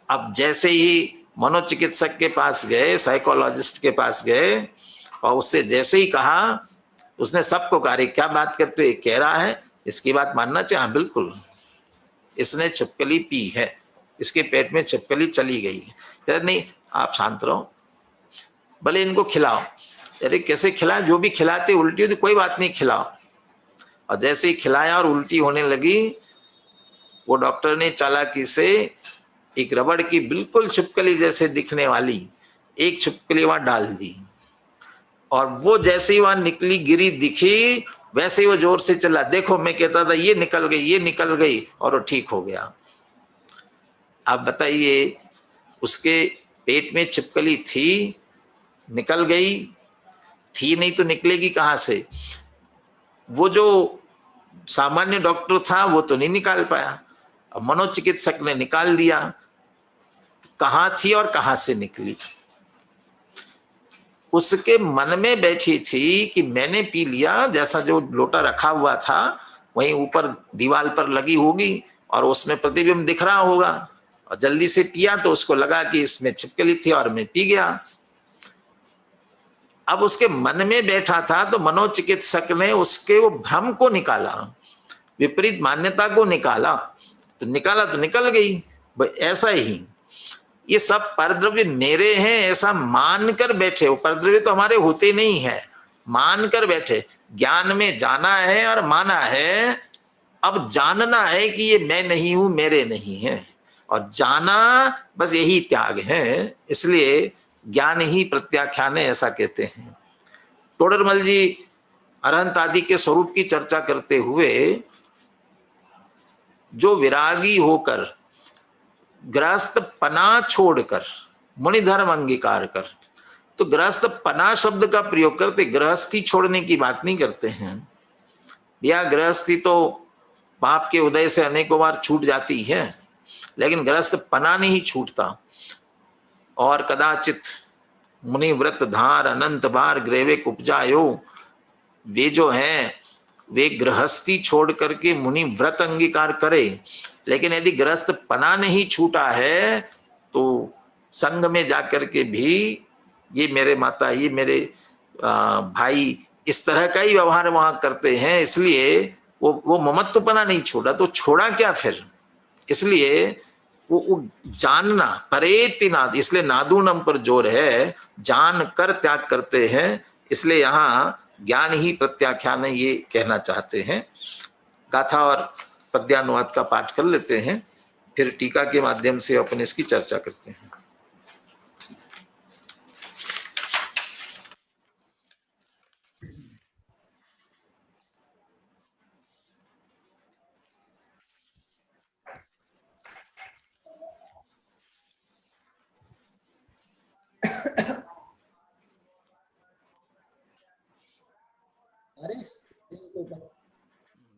अब जैसे ही मनोचिकित्सक के पास गए, साइकोलॉजिस्ट के पास गए, और उससे जैसे ही कहा, उसने सबको कहा क्या बात करते हो, कह रहा है इसकी बात मानना चाहिए। हाँ बिल्कुल, इसने छिपकली पी है, इसके पेट में छिपकली चली गई है। नहीं आप शांत रहो, भले इनको खिलाओ। अरे कैसे खिलाए, जो भी खिलाते उल्टी होती, कोई बात नहीं खिलाओ। और जैसे ही खिलाया और उल्टी होने लगी, वो डॉक्टर ने चालाकी से एक रबड़ की बिल्कुल छिपकली जैसे दिखने वाली एक छिपकली वहां डाल दी, और वो जैसे ही वहां निकली गिरी दिखी, वैसे ही वो जोर से चला, देखो मैं कहता था ये निकल गई, और वो ठीक हो गया। अब बताइए, उसके पेट में छिपकली थी, निकल गई, थी नहीं तो निकलेगी कहां से। वो जो सामान्य डॉक्टर था वो तो नहीं निकाल पाया, अब मनोचिकित्सक ने निकाल दिया, कहां थी और कहां से निकली। उसके मन में बैठी थी कि मैंने पी लिया, जैसा जो लोटा रखा हुआ था वहीं ऊपर दीवार पर लगी होगी और उसमें प्रतिबिंब दिख रहा होगा, और जल्दी से पिया तो उसको लगा कि इसमें छिपकली थी और मैं पी गया। अब उसके मन में बैठा था तो मनोचिकित्सक ने उसके वो भ्रम को निकाला, विपरीत मान्यता को निकाला, तो निकल गई। ऐसा ही ये सब परद्रव्य मेरे हैं ऐसा मानकर बैठे, वो परद्रव्य तो हमारे होते नहीं है, मानकर बैठे। ज्ञान में जाना है और माना है, अब जानना है कि ये मैं नहीं हूं, मेरे नहीं है, और जाना बस यही त्याग है। इसलिए ज्ञान ही प्रत्याख्यान है, ऐसा कहते हैं। टोडरमल जी अरहंत आदि के स्वरूप की चर्चा करते हुए, जो विरागी होकर गृहस्थ पना छोड़कर मुनि धर्म अंगीकार कर, तो गृहस्थ पना शब्द का प्रयोग करते, गृहस्थी छोड़ने की बात नहीं करते हैं। या गृहस्थी तो पाप के उदय से अनेकों बार छूट जाती है, लेकिन गृहस्थ पना नहीं छूटता। और कदाचित मुनि व्रत धार अनंत बार ग्रेवे उपजायो, वे जो हैं वे गृहस्थी छोड़ करके मुनि व्रत अंगीकार करे, लेकिन यदि गृहस्थ पना नहीं छूटा है तो संघ में जाकर के भी ये मेरे माता, ये मेरे भाई, इस तरह का ही व्यवहार वहां करते हैं। इसलिए वो ममत्वपना नहीं छोड़ा, तो छोड़ा क्या फिर। इसलिए वो जानना, परेति नाद, इसलिए नादूनम पर जोर है, जान कर त्याग करते हैं। इसलिए यहाँ ज्ञान ही प्रत्याख्यान है, ये कहना चाहते हैं। गाथा और पद्यानुवाद का पाठ कर लेते हैं, फिर टीका के माध्यम से अपन इसकी चर्चा करते हैं।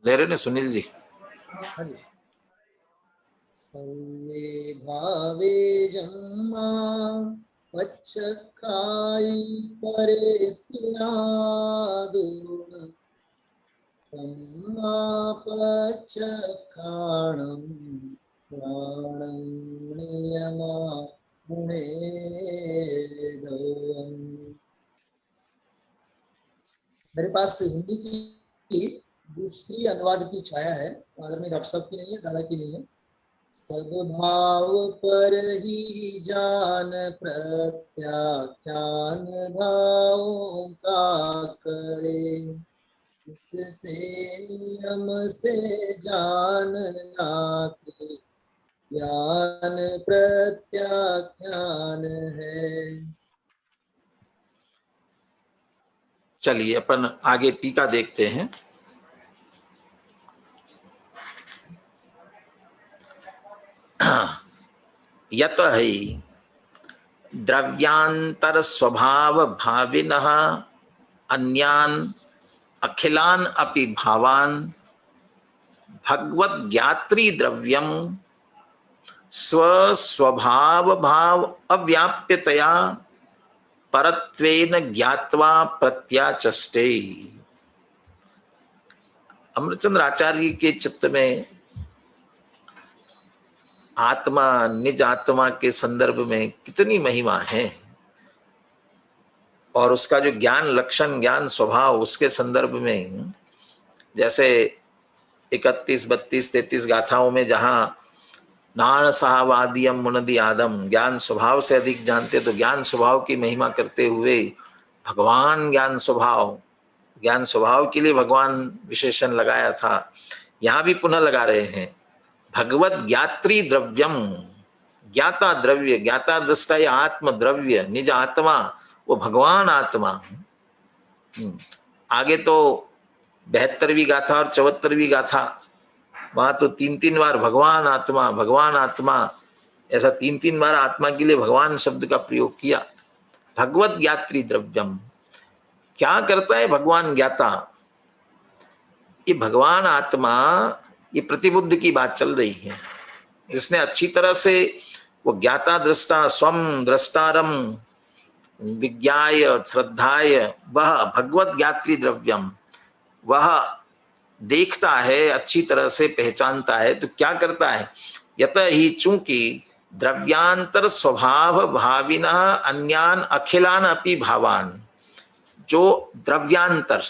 ले रहे ने सुनील जी। सर्वे भावे जन्मा पच्चकाई परे तिनादुन तम्मा पच्चकाणं प्राणं नियमा गुणेदौम्। मेरे पास हिंदी की दूसरी अनुवाद की छाया है, आदरणीय डॉक्टर साहब की नहीं है, दादा की नहीं है। सब भाव पर ही जान प्रत्याख्यान भावों का करे, इससे नियम से जानना कि ज्ञान प्रत्याख्यान है। चलिए अपन आगे टीका देखते हैं। यत ही द्रव्यांतर स्वभाव भाविनः अन्यान अखिलान अपि भावान भगवत ज्ञात्री द्रव्यम स्वस्वभाव भाव अव्याप्यतया परत्वेन ज्ञात्वा प्रत्याचष्टे। अमृतचंद्र आचार्य के चित्त में आत्मा, निज आत्मा के संदर्भ में कितनी महिमा है, और उसका जो ज्ञान लक्षण, ज्ञान स्वभाव, उसके संदर्भ में जैसे 31, 32, 33 गाथाओं में जहां नाण सहावादियम मुनदि आदम, ज्ञान स्वभाव से अधिक जानते, तो ज्ञान स्वभाव की महिमा करते हुए भगवान ज्ञान स्वभाव, ज्ञान स्वभाव के लिए भगवान विशेषण लगाया था, यहां भी पुनः लगा रहे हैं। भगवत ज्ञात्री द्रव्यम, ज्ञाता द्रव्य, ज्ञाता दृष्टा या आत्म द्रव्य, निज आत्मा, वो भगवान आत्मा। आगे तो 72वीं गाथा और 74वीं गाथा, वहां तो 3-3 बार भगवान आत्मा, भगवान आत्मा, ऐसा 3-3 बार आत्मा के लिए भगवान शब्द का प्रयोग किया। भगवत ज्ञात्री द्रव्यम, क्या करता है भगवान ज्ञाता? ये भगवान आत्मा, ये प्रतिबुद्ध की बात चल रही है, जिसने अच्छी तरह से वो ज्ञाता दृष्टा स्वम द्रष्टारम विज्ञाय श्रद्धाय, वह भगवत ज्ञात्री द्रव्यम, वह देखता है, अच्छी तरह से पहचानता है। तो क्या करता है? यत ही, चूंकि द्रव्यांतर स्वभाव भाविनः अन्यान अखिलान अपि भावान, जो द्रव्यांतर,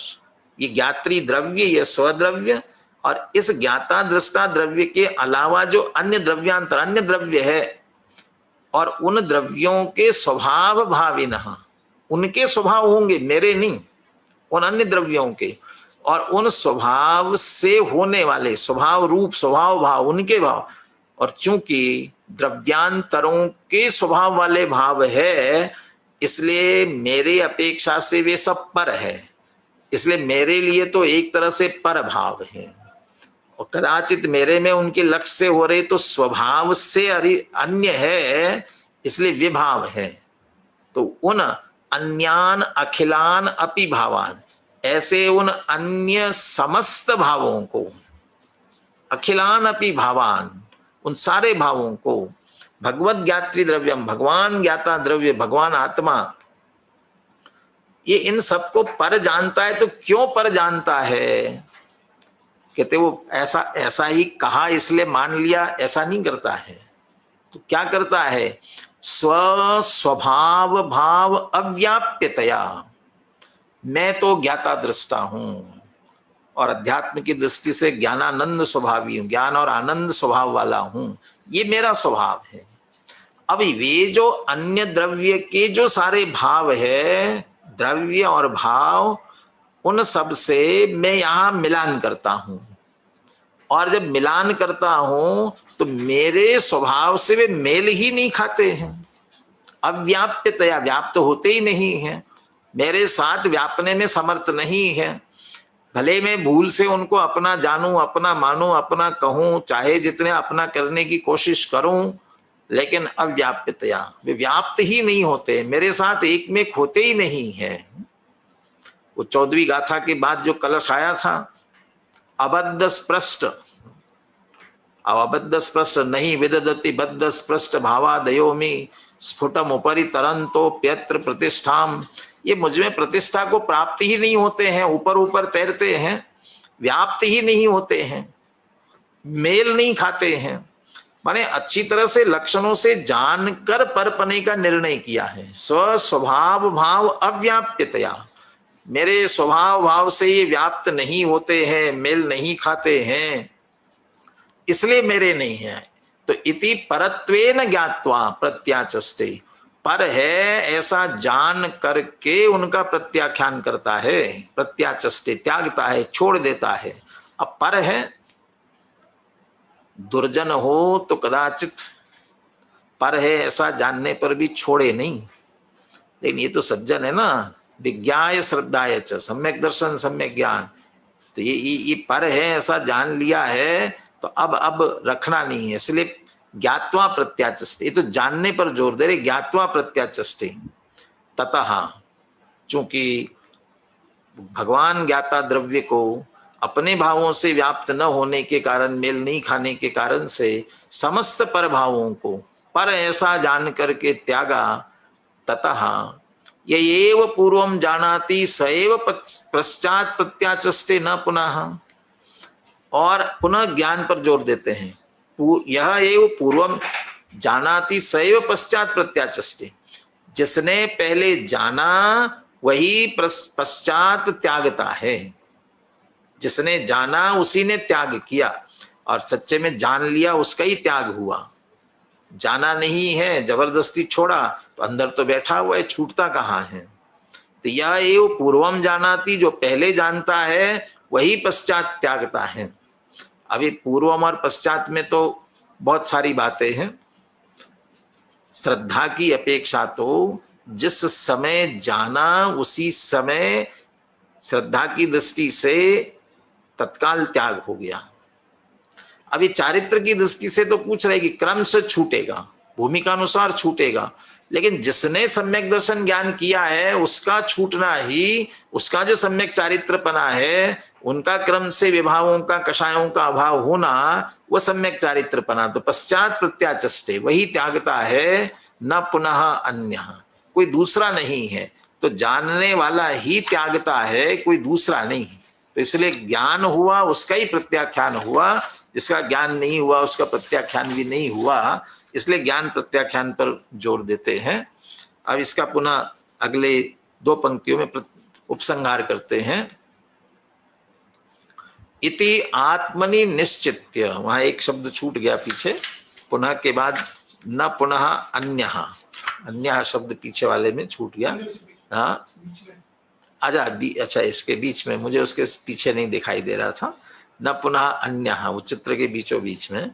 ये ज्ञात्री द्रव्य, ये स्वद्रव्य, और इस ज्ञाता दृष्टा द्रव्य के अलावा जो अन्य द्रव्यांतर, अन्य द्रव्य है, और उन द्रव्यों के स्वभाव भाविनः, उनके स्वभाव होंगे, मेरे नहीं, उन अन्य द्रव्यों के, और उन स्वभाव से होने वाले स्वभाव रूप, स्वभाव भाव, उनके भाव। और चूंकि द्रव्यांतरों के स्वभाव वाले भाव है, इसलिए मेरे अपेक्षा से वे सब पर है, इसलिए मेरे लिए तो एक तरह से पर भाव है, और कदाचित मेरे में उनके लक्ष्य से हो रहे तो स्वभाव से अन्य है, इसलिए विभाव है। तो उन अन्यान अखिलान अपि भावान, ऐसे उन अन्य समस्त भावों को, अखिलान अपि भावान, उन सारे भावों को, भगवत ज्ञात्री द्रव्यम, भगवान ज्ञाता द्रव्य, भगवान आत्मा, ये इन सबको पर जानता है। तो क्यों पर जानता है? कहते वो ऐसा ही कहा इसलिए मान लिया, ऐसा नहीं करता है। तो क्या करता है? स्वभाव भाव अव्याप्यतया, मैं तो ज्ञाता दृष्टा हूं और अध्यात्म की दृष्टि से ज्ञानानंद स्वभावी हूं, ज्ञान और आनंद स्वभाव वाला हूं, ये मेरा स्वभाव है। अभी वे जो अन्य द्रव्य के जो सारे भाव है, द्रव्य और भाव, उन सब से मैं यहां मिलान करता हूं, और जब मिलान करता हूं तो मेरे स्वभाव से वे मेल ही नहीं खाते हैं, अव्याप्यतया, व्याप्त होते ही नहीं है, मेरे साथ व्यापने में समर्थ नहीं है। भले मैं भूल से उनको अपना जानूं, अपना मानूं, अपना कहूं, चाहे जितने अपना करने की कोशिश करूं, लेकिन अव्याप्यतया, वे व्याप्त ही नहीं होते, मेरे साथ एक में खोते ही नहीं है। वो 14वीं गाथा के बाद जो कलश आया था, अबद्ध स्पृष्ट, अब अबद्ध स्पृष्ट नहीं विदधति बद्ध स्पृष्ट भावादयोमि स्फुटम उपरि तरंतो प्यत्र प्रतिष्ठाम, ये मुझ में प्रतिष्ठा को प्राप्त ही नहीं होते हैं, ऊपर ऊपर तैरते हैं, व्याप्त ही नहीं होते हैं, मेल नहीं खाते हैं। माने अच्छी तरह से लक्षणों से जानकर परपने का निर्णय किया है। स्व स्वभाव भाव अव्याप्यतया, मेरे स्वभाव भाव से ये व्याप्त नहीं होते हैं, मेल नहीं खाते हैं, इसलिए मेरे नहीं है। तो इति परत्वेन ज्ञात्वा प्रत्याचष्टे, पर है ऐसा जान करके उनका प्रत्याख्यान करता है, प्रत्याचष्टे त्यागता है, छोड़ देता है। अब पर है, दुर्जन हो तो कदाचित पर है ऐसा जानने पर भी छोड़े नहीं, लेकिन ये तो सज्जन है ना, विज्ञाय श्रद्धाय च, सम्यक दर्शन सम्यक ज्ञान। तो ये पर है ऐसा जान लिया है, तो अब रखना नहीं है, इसलिए ज्ञात्वा प्रत्याचष्टे, ये तो जानने पर जोर दे रहे, ज्ञात्वा प्रत्याचष्टे। ततः, चूंकि भगवान ज्ञाता द्रव्य को अपने भावों से व्याप्त न होने के कारण, मेल नहीं खाने के कारण से समस्त पर भावों को पर ऐसा जान करके त्यागा। ततः यएव पूर्वम जानाति सएव पश्चात प्रत्याचष्टे न पुनः, और पुनः ज्ञान पर जोर देते हैं। यह एव पूर्वम जानाति सएव पश्चात प्रत्याचष्टे, जिसने पहले जाना वही पश्चात त्यागता है। जिसने जाना उसी ने त्याग किया, और सच्चे में जान लिया उसका ही त्याग हुआ। जाना नहीं है, जबरदस्ती छोड़ा, तो अंदर तो बैठा हुआ है, छूटता कहाँ है। तो यह एव पूर्वम जानाति, जो पहले जानता है वही पश्चात त्यागता है। अभी पूर्वम और पश्चात में तो बहुत सारी बातें हैं। श्रद्धा की अपेक्षा तो जिस समय जाना उसी समय श्रद्धा की दृष्टि से तत्काल त्याग हो गया। अभी चारित्र की दृष्टि से तो पूछ रहे कि क्रम से छूटेगा, भूमिका अनुसार छूटेगा, लेकिन जिसने सम्यक दर्शन ज्ञान किया है उसका छूटना ही, उसका जो सम्यक चारित्रपना है, उनका क्रम से विभावों का, कषायों का अभाव होना, वो सम्यक चारित्रपना। तो पश्चात प्रत्याचष्टे, वही त्यागता है, न पुनः अन्य, कोई दूसरा नहीं है। तो जानने वाला ही त्यागता है, कोई दूसरा नहीं। तो इसलिए ज्ञान हुआ उसका ही प्रत्याख्यान हुआ, जिसका ज्ञान नहीं हुआ उसका प्रत्याख्यान भी नहीं हुआ। इसलिए ज्ञान प्रत्याख्यान पर जोर देते हैं। अब इसका पुनः अगले 2 पंक्तियों में उपसंहार करते हैं। इति आत्मनि निश्चित्य, वहां एक शब्द छूट गया पीछे, पुनः के बाद न पुनः अन्यः, अन्यः शब्द पीछे वाले में छूट गया। हाँ अच्छा, इसके बीच में, मुझे उसके पीछे नहीं दिखाई दे रहा था। न पुनः अन्यः, वो चित्र के बीचों बीच में,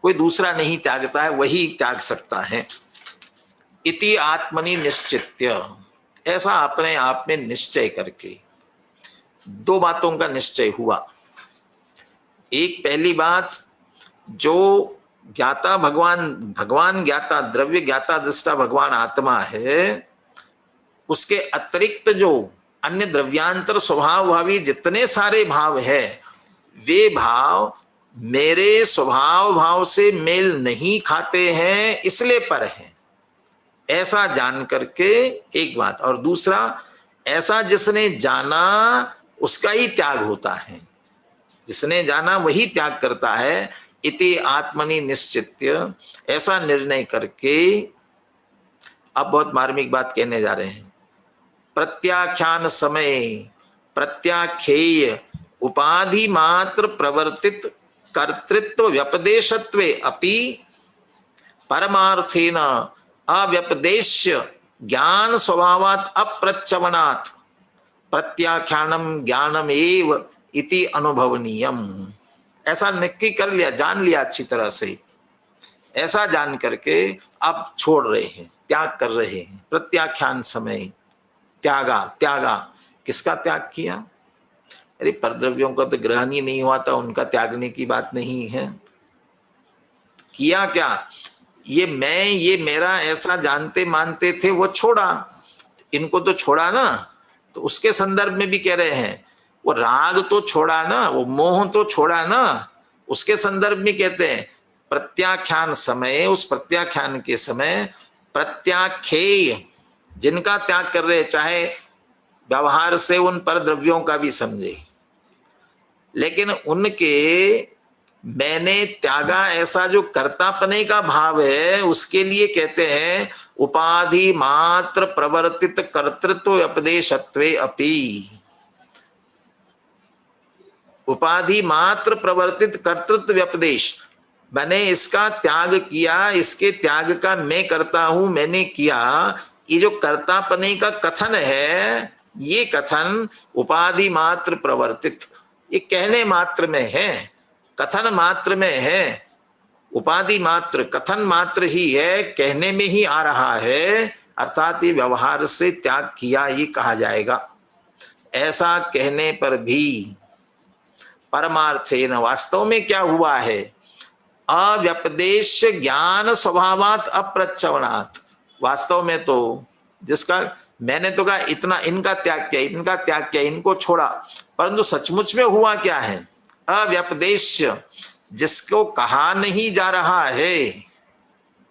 कोई दूसरा नहीं त्यागता है, वही त्याग सकता है। इति आत्मनि निश्चित्य, ऐसा अपने आप में निश्चय करके 2 बातों का निश्चय हुआ। एक पहली बात, जो ज्ञाता भगवान ज्ञाता द्रव्य, ज्ञाता दृष्टा भगवान आत्मा है, उसके अतिरिक्त जो अन्य द्रव्यांतर स्वभाव भावी जितने सारे भाव है, वे भाव मेरे स्वभाव भाव से मेल नहीं खाते हैं, इसलिए पर है, ऐसा जान करके एक बात। और दूसरा, ऐसा जिसने जाना उसका ही त्याग होता है, जिसने जाना वही त्याग करता है। इति आत्मनि निश्चित्य, ऐसा निर्णय करके। अब बहुत मार्मिक बात कहने जा रहे हैं। प्रत्याख्यान समय प्रत्याख्येय उपाधि मात्र प्रवर्तित कर्तृत्व व्यपदेशत्वे अपि परमार्थेन अव्यपदेश्य ज्ञान स्वभावात् अप्रच्यवनात् प्रत्याख्यानम ज्ञानम एव इति अनुभवनीयम। ऐसा नक्की कर लिया, जान लिया अच्छी तरह से, ऐसा जान करके अब छोड़ रहे हैं, त्याग कर रहे हैं। प्रत्याख्यान समय त्यागा, किसका त्याग किया? अरे परद्रव्यों का तो ग्रहण ही नहीं हुआ था, उनका त्यागने की बात नहीं है। किया क्या? ये मैं, ये मेरा, ऐसा जानते मानते थे, वो छोड़ा। इनको तो छोड़ा ना, तो उसके संदर्भ में भी कह रहे हैं, वो राग तो छोड़ा ना, वो मोह तो छोड़ा ना, उसके संदर्भ में कहते हैं प्रत्याख्यान समय, उस प्रत्याख्यान के समय प्रत्याख्येय, जिनका त्याग कर रहे, चाहे व्यवहार से उन पर द्रव्यों का भी समझे, लेकिन उनके मैंने त्यागा, ऐसा जो कर्तापने का भाव है उसके लिए कहते हैं उपाधि मात्र प्रवर्तित कर्तृत्व उपदेशत्वे अपि। उपाधि मात्र प्रवर्तित कर्तृत्व व्यपदेश, मैंने इसका त्याग किया, इसके त्याग का मैं करता हूं, मैंने किया, ये जो कर्तापने का कथन है, ये कथन उपाधि मात्र प्रवर्तित, ये कहने मात्र में है, कथन मात्र में है, उपाधि मात्र कथन मात्र ही है, कहने में ही आ रहा है, अर्थात ये व्यवहार से त्याग किया ही कहा जाएगा। ऐसा कहने पर भी परमार्थेन, वास्तव में क्या हुआ है, अव्यपदेश ज्ञान स्वभावात अप्रच्यवनात्, वास्तव में तो जिसका मैंने तो कहा इतना इनका त्याग किया, इनका त्याग किया, इनको छोड़ा, परंतु सचमुच में हुआ क्या है, अव्यपदेश, जिसको कहा नहीं जा रहा है,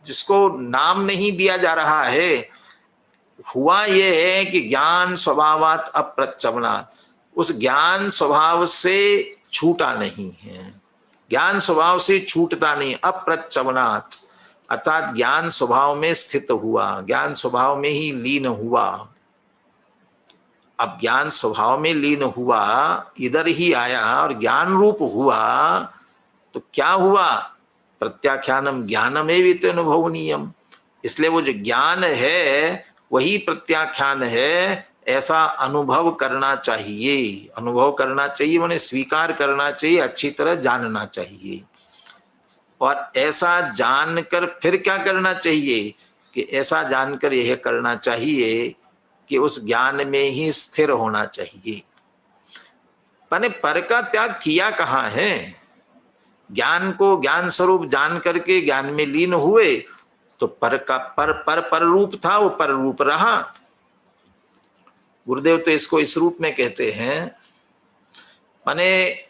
जिसको नाम नहीं दिया जा रहा है, हुआ यह है कि ज्ञान स्वभावात अप्रच्यवनात्, उस ज्ञान स्वभाव से छूटा नहीं है, ज्ञान स्वभाव से छूटता नहीं, अप्रच्यवनात् अर्थात ज्ञान स्वभाव में स्थित हुआ, ज्ञान स्वभाव में ही लीन हुआ। अब ज्ञान स्वभाव में लीन हुआ, इधर ही आया और ज्ञान रूप हुआ, तो क्या हुआ, प्रत्याख्यानम ज्ञानमेव अनुभवनीयम, इसलिए वो जो ज्ञान है वही प्रत्याख्यान है, ऐसा अनुभव करना चाहिए। अनुभव करना चाहिए माने स्वीकार करना चाहिए, अच्छी तरह जानना चाहिए, और ऐसा जानकर फिर क्या करना चाहिए कि ऐसा जानकर यह करना चाहिए कि उस ज्ञान में ही स्थिर होना चाहिए। माने पर का त्याग किया कहाँ है, ज्ञान को ज्ञान स्वरूप जान करके ज्ञान में लीन हुए, तो पर का पर रूप था, वो पर रूप रहा। गुरुदेव तो इसको इस रूप में कहते हैं, माने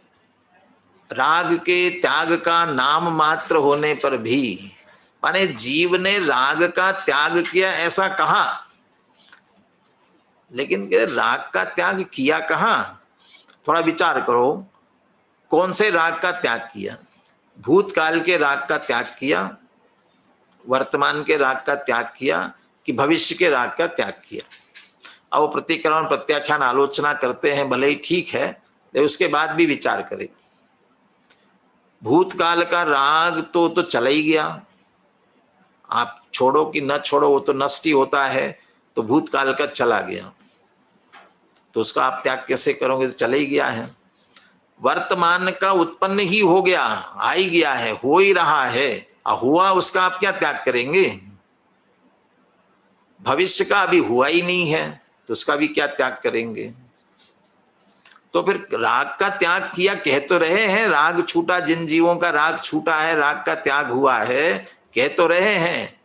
राग के त्याग का नाम मात्र होने पर भी, माने जीव ने राग का त्याग किया ऐसा कहा, लेकिन राग का त्याग किया कहाँ, थोड़ा विचार करो, कौन से राग का त्याग किया, भूतकाल के राग का त्याग किया, वर्तमान के राग का त्याग किया, कि भविष्य के राग का त्याग किया। अब वो प्रतिक्रमण प्रत्याख्यान आलोचना करते हैं, भले ही ठीक है, लेकिन उसके बाद भी विचार करें। भूतकाल का राग तो चला ही गया, आप छोड़ो कि न छोड़ो वो तो नष्ट ही होता है, तो भूतकाल का चला गया, तो उसका आप त्याग कैसे करोगे, तो चला ही गया है। वर्तमान का उत्पन्न ही हो गया, आ ही गया है, हो ही रहा है, हुआ उसका आप क्या त्याग करेंगे। भविष्य का अभी हुआ ही नहीं है, तो उसका भी क्या त्याग करेंगे। तो फिर राग का त्याग किया कह तो रहे हैं, राग छूटा, जिन जीवों का राग छूटा है, राग का त्याग हुआ है, कह तो रहे हैं।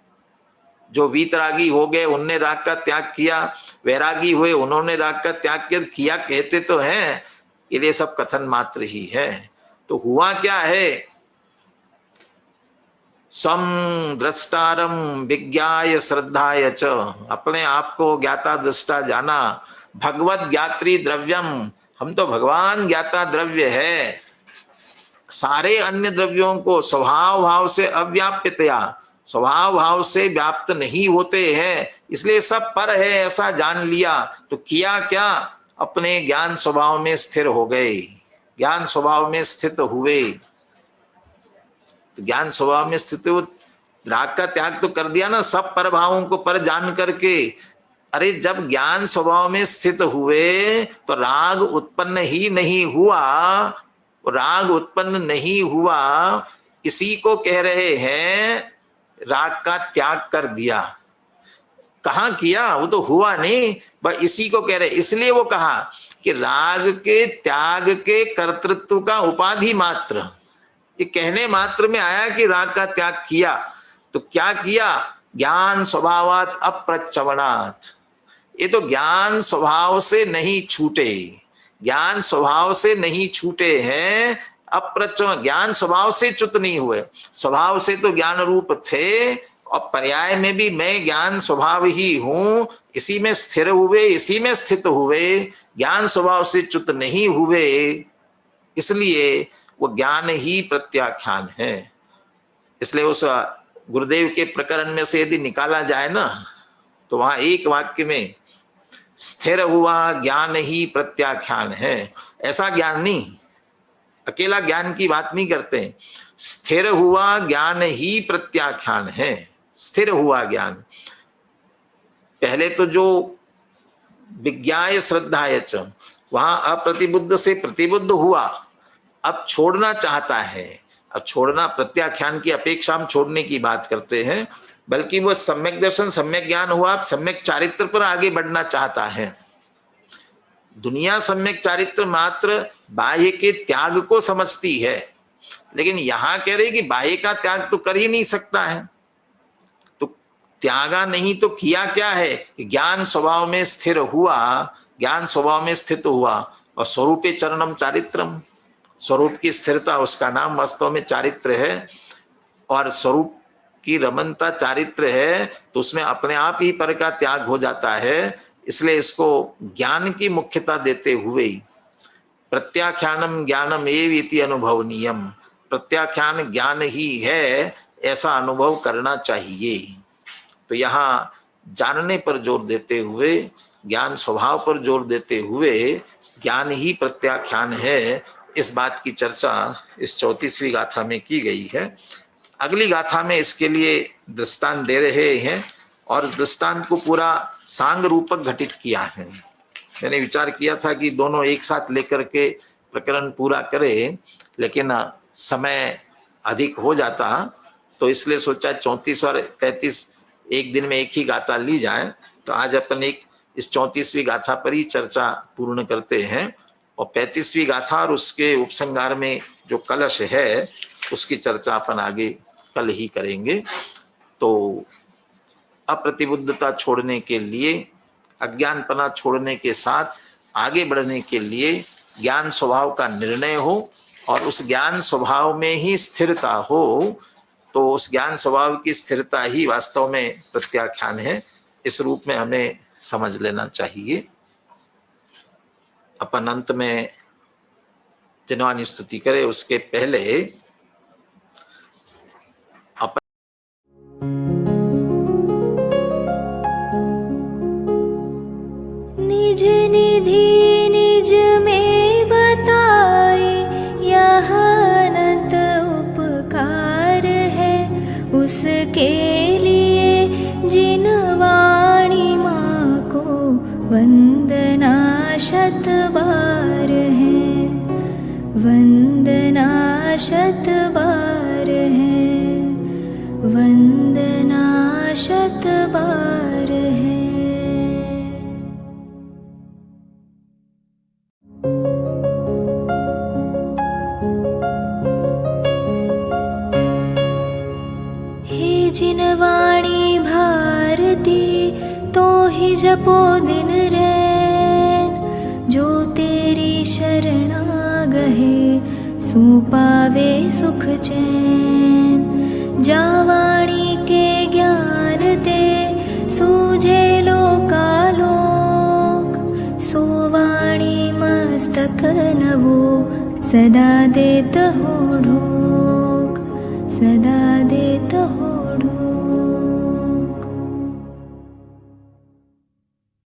जो वीतरागी हो गए उनने राग का त्याग किया, वैरागी हुए उन्होंने राग का त्याग किया कहते तो हैं, ये सब कथन मात्र ही है। तो हुआ क्या है, सम द्रष्टारम विज्ञाय श्रद्धाय च, अपने आप को ज्ञाता दृष्टा जाना, भगवत ज्ञात्री द्रव्यम, हम तो भगवान ज्ञाता द्रव्य है, सारे अन्य द्रव्यों को स्वभाव भाव से अव्याप्यतया, स्वभाव भाव से व्याप्त नहीं होते हैं, इसलिए सब पर है ऐसा जान लिया। तो किया क्या, अपने ज्ञान स्वभाव में स्थिर हो गए, ज्ञान स्वभाव में स्थित हुए। तो ज्ञान स्वभाव में स्थित हो, राग का त्याग तो कर दिया ना, सब पर भावों को पर जान करके। अरे जब ज्ञान स्वभाव में स्थित हुए तो राग उत्पन्न ही नहीं हुआ, राग उत्पन्न नहीं हुआ, इसी को कह रहे हैं राग का त्याग कर दिया। कहाँ किया, वो तो हुआ नहीं, बस इसी को कह रहे, इसलिए वो कहा कि राग के त्याग के कर्तृत्व का उपाधि मात्र, ये कहने मात्र में आया कि राग का त्याग किया। तो क्या किया, ज्ञान स्वभावात अप्रच्यवनात्, ये तो ज्ञान स्वभाव से नहीं छूटे, ज्ञान स्वभाव से नहीं छूटे हैं, अप्रच्यव, ज्ञान स्वभाव से च्युत नहीं हुए, स्वभाव से तो ज्ञान रूप थे, और पर्याय में भी मैं ज्ञान स्वभाव ही हूं, इसी में स्थिर हुए, इसी में स्थित हुए, ज्ञान स्वभाव से च्युत नहीं हुए। इसलिए वो ज्ञान ही प्रत्याख्यान है। इसलिए उस गुरुदेव के प्रकरण में से यदि निकाला जाए ना, तो वहां एक वाक्य में स्थिर हुआ ज्ञान ही प्रत्याख्यान है। ऐसा ज्ञान नहीं, अकेला ज्ञान की बात नहीं करते, स्थिर हुआ ज्ञान ही प्रत्याख्यान है। स्थिर हुआ ज्ञान, पहले तो जो विज्ञाय श्रद्धाय च, वहां अप्रतिबुद्ध से प्रतिबुद्ध हुआ, अब छोड़ना चाहता है। अब छोड़ना, प्रत्याख्यान की अपेक्षा हम छोड़ने की बात करते हैं, बल्कि वो सम्यक दर्शन सम्यक ज्ञान हुआ, सम्यक चारित्र पर आगे बढ़ना चाहता है। दुनिया सम्यक चारित्र मात्र बाह्य के त्याग को समझती है, लेकिन यहां कह रहे कि बाह्य का त्याग तो कर ही नहीं सकता है। तो त्यागा नहीं तो किया क्या है? ज्ञान स्वभाव में स्थिर हुआ, ज्ञान स्वभाव में स्थित हुआ, और स्वरूपे चरणम चारित्रम, स्वरूप की स्थिरता उसका नाम वास्तव में चारित्र है। और स्वरूप की रमनता चारित्र है, तो उसमें अपने आप ही पर का त्याग हो जाता है। इसलिए इसको ज्ञान की मुख्यता देते हुए प्रत्याख्यानम ज्ञानम एव इति अनुभवनीयम, प्रत्याख्यान ज्ञान ही है ऐसा अनुभव करना चाहिए। तो यहाँ जानने पर जोर देते हुए, ज्ञान स्वभाव पर जोर देते हुए, ज्ञान ही प्रत्याख्यान है, इस बात की चर्चा इस 34वीं गाथा में की गई है। अगली गाथा में इसके लिए दृष्टांत दे रहे हैं, और इस दृष्टांत को पूरा सांग रूपक घटित किया है। मैंने विचार किया था कि दोनों एक साथ लेकर के प्रकरण पूरा करें, लेकिन समय अधिक हो जाता, तो इसलिए सोचा 34 और 35 एक दिन में एक ही गाथा ली जाए। तो आज अपन एक इस 34वीं गाथा पर ही चर्चा पूर्ण करते हैं, और 35वीं गाथा और उसके उपसंहार में जो कलश है उसकी चर्चा अपन आगे कल ही करेंगे। तो अप्रतिबुद्धता छोड़ने के लिए, अज्ञानपना छोड़ने के साथ आगे बढ़ने के लिए ज्ञान स्वभाव का निर्णय हो, और उस ज्ञान स्वभाव में ही स्थिरता हो, तो उस ज्ञान स्वभाव की स्थिरता ही वास्तव में प्रत्याख्यान है। इस रूप में हमें समझ लेना चाहिए। अपन अंत में जिनवानी स्तुति करे उसके पहले निज निधि निज में बताए, यह अनंत उपकार है उसके लिए, जिन वाणी माँ को वंदना शत बार है, वंदना शत बार है, वंदना शत बार है। हे जिन वाणी भारती, तो ही जपो दिन रैन, जो तेरी शरणा गहे, सो पावे सुख चैन। जा वाणी के ज्ञान ते, सूझे लोकालोक, सो वाणी मस्तक नवो, सदा देत हो ढोक, सदा देत हो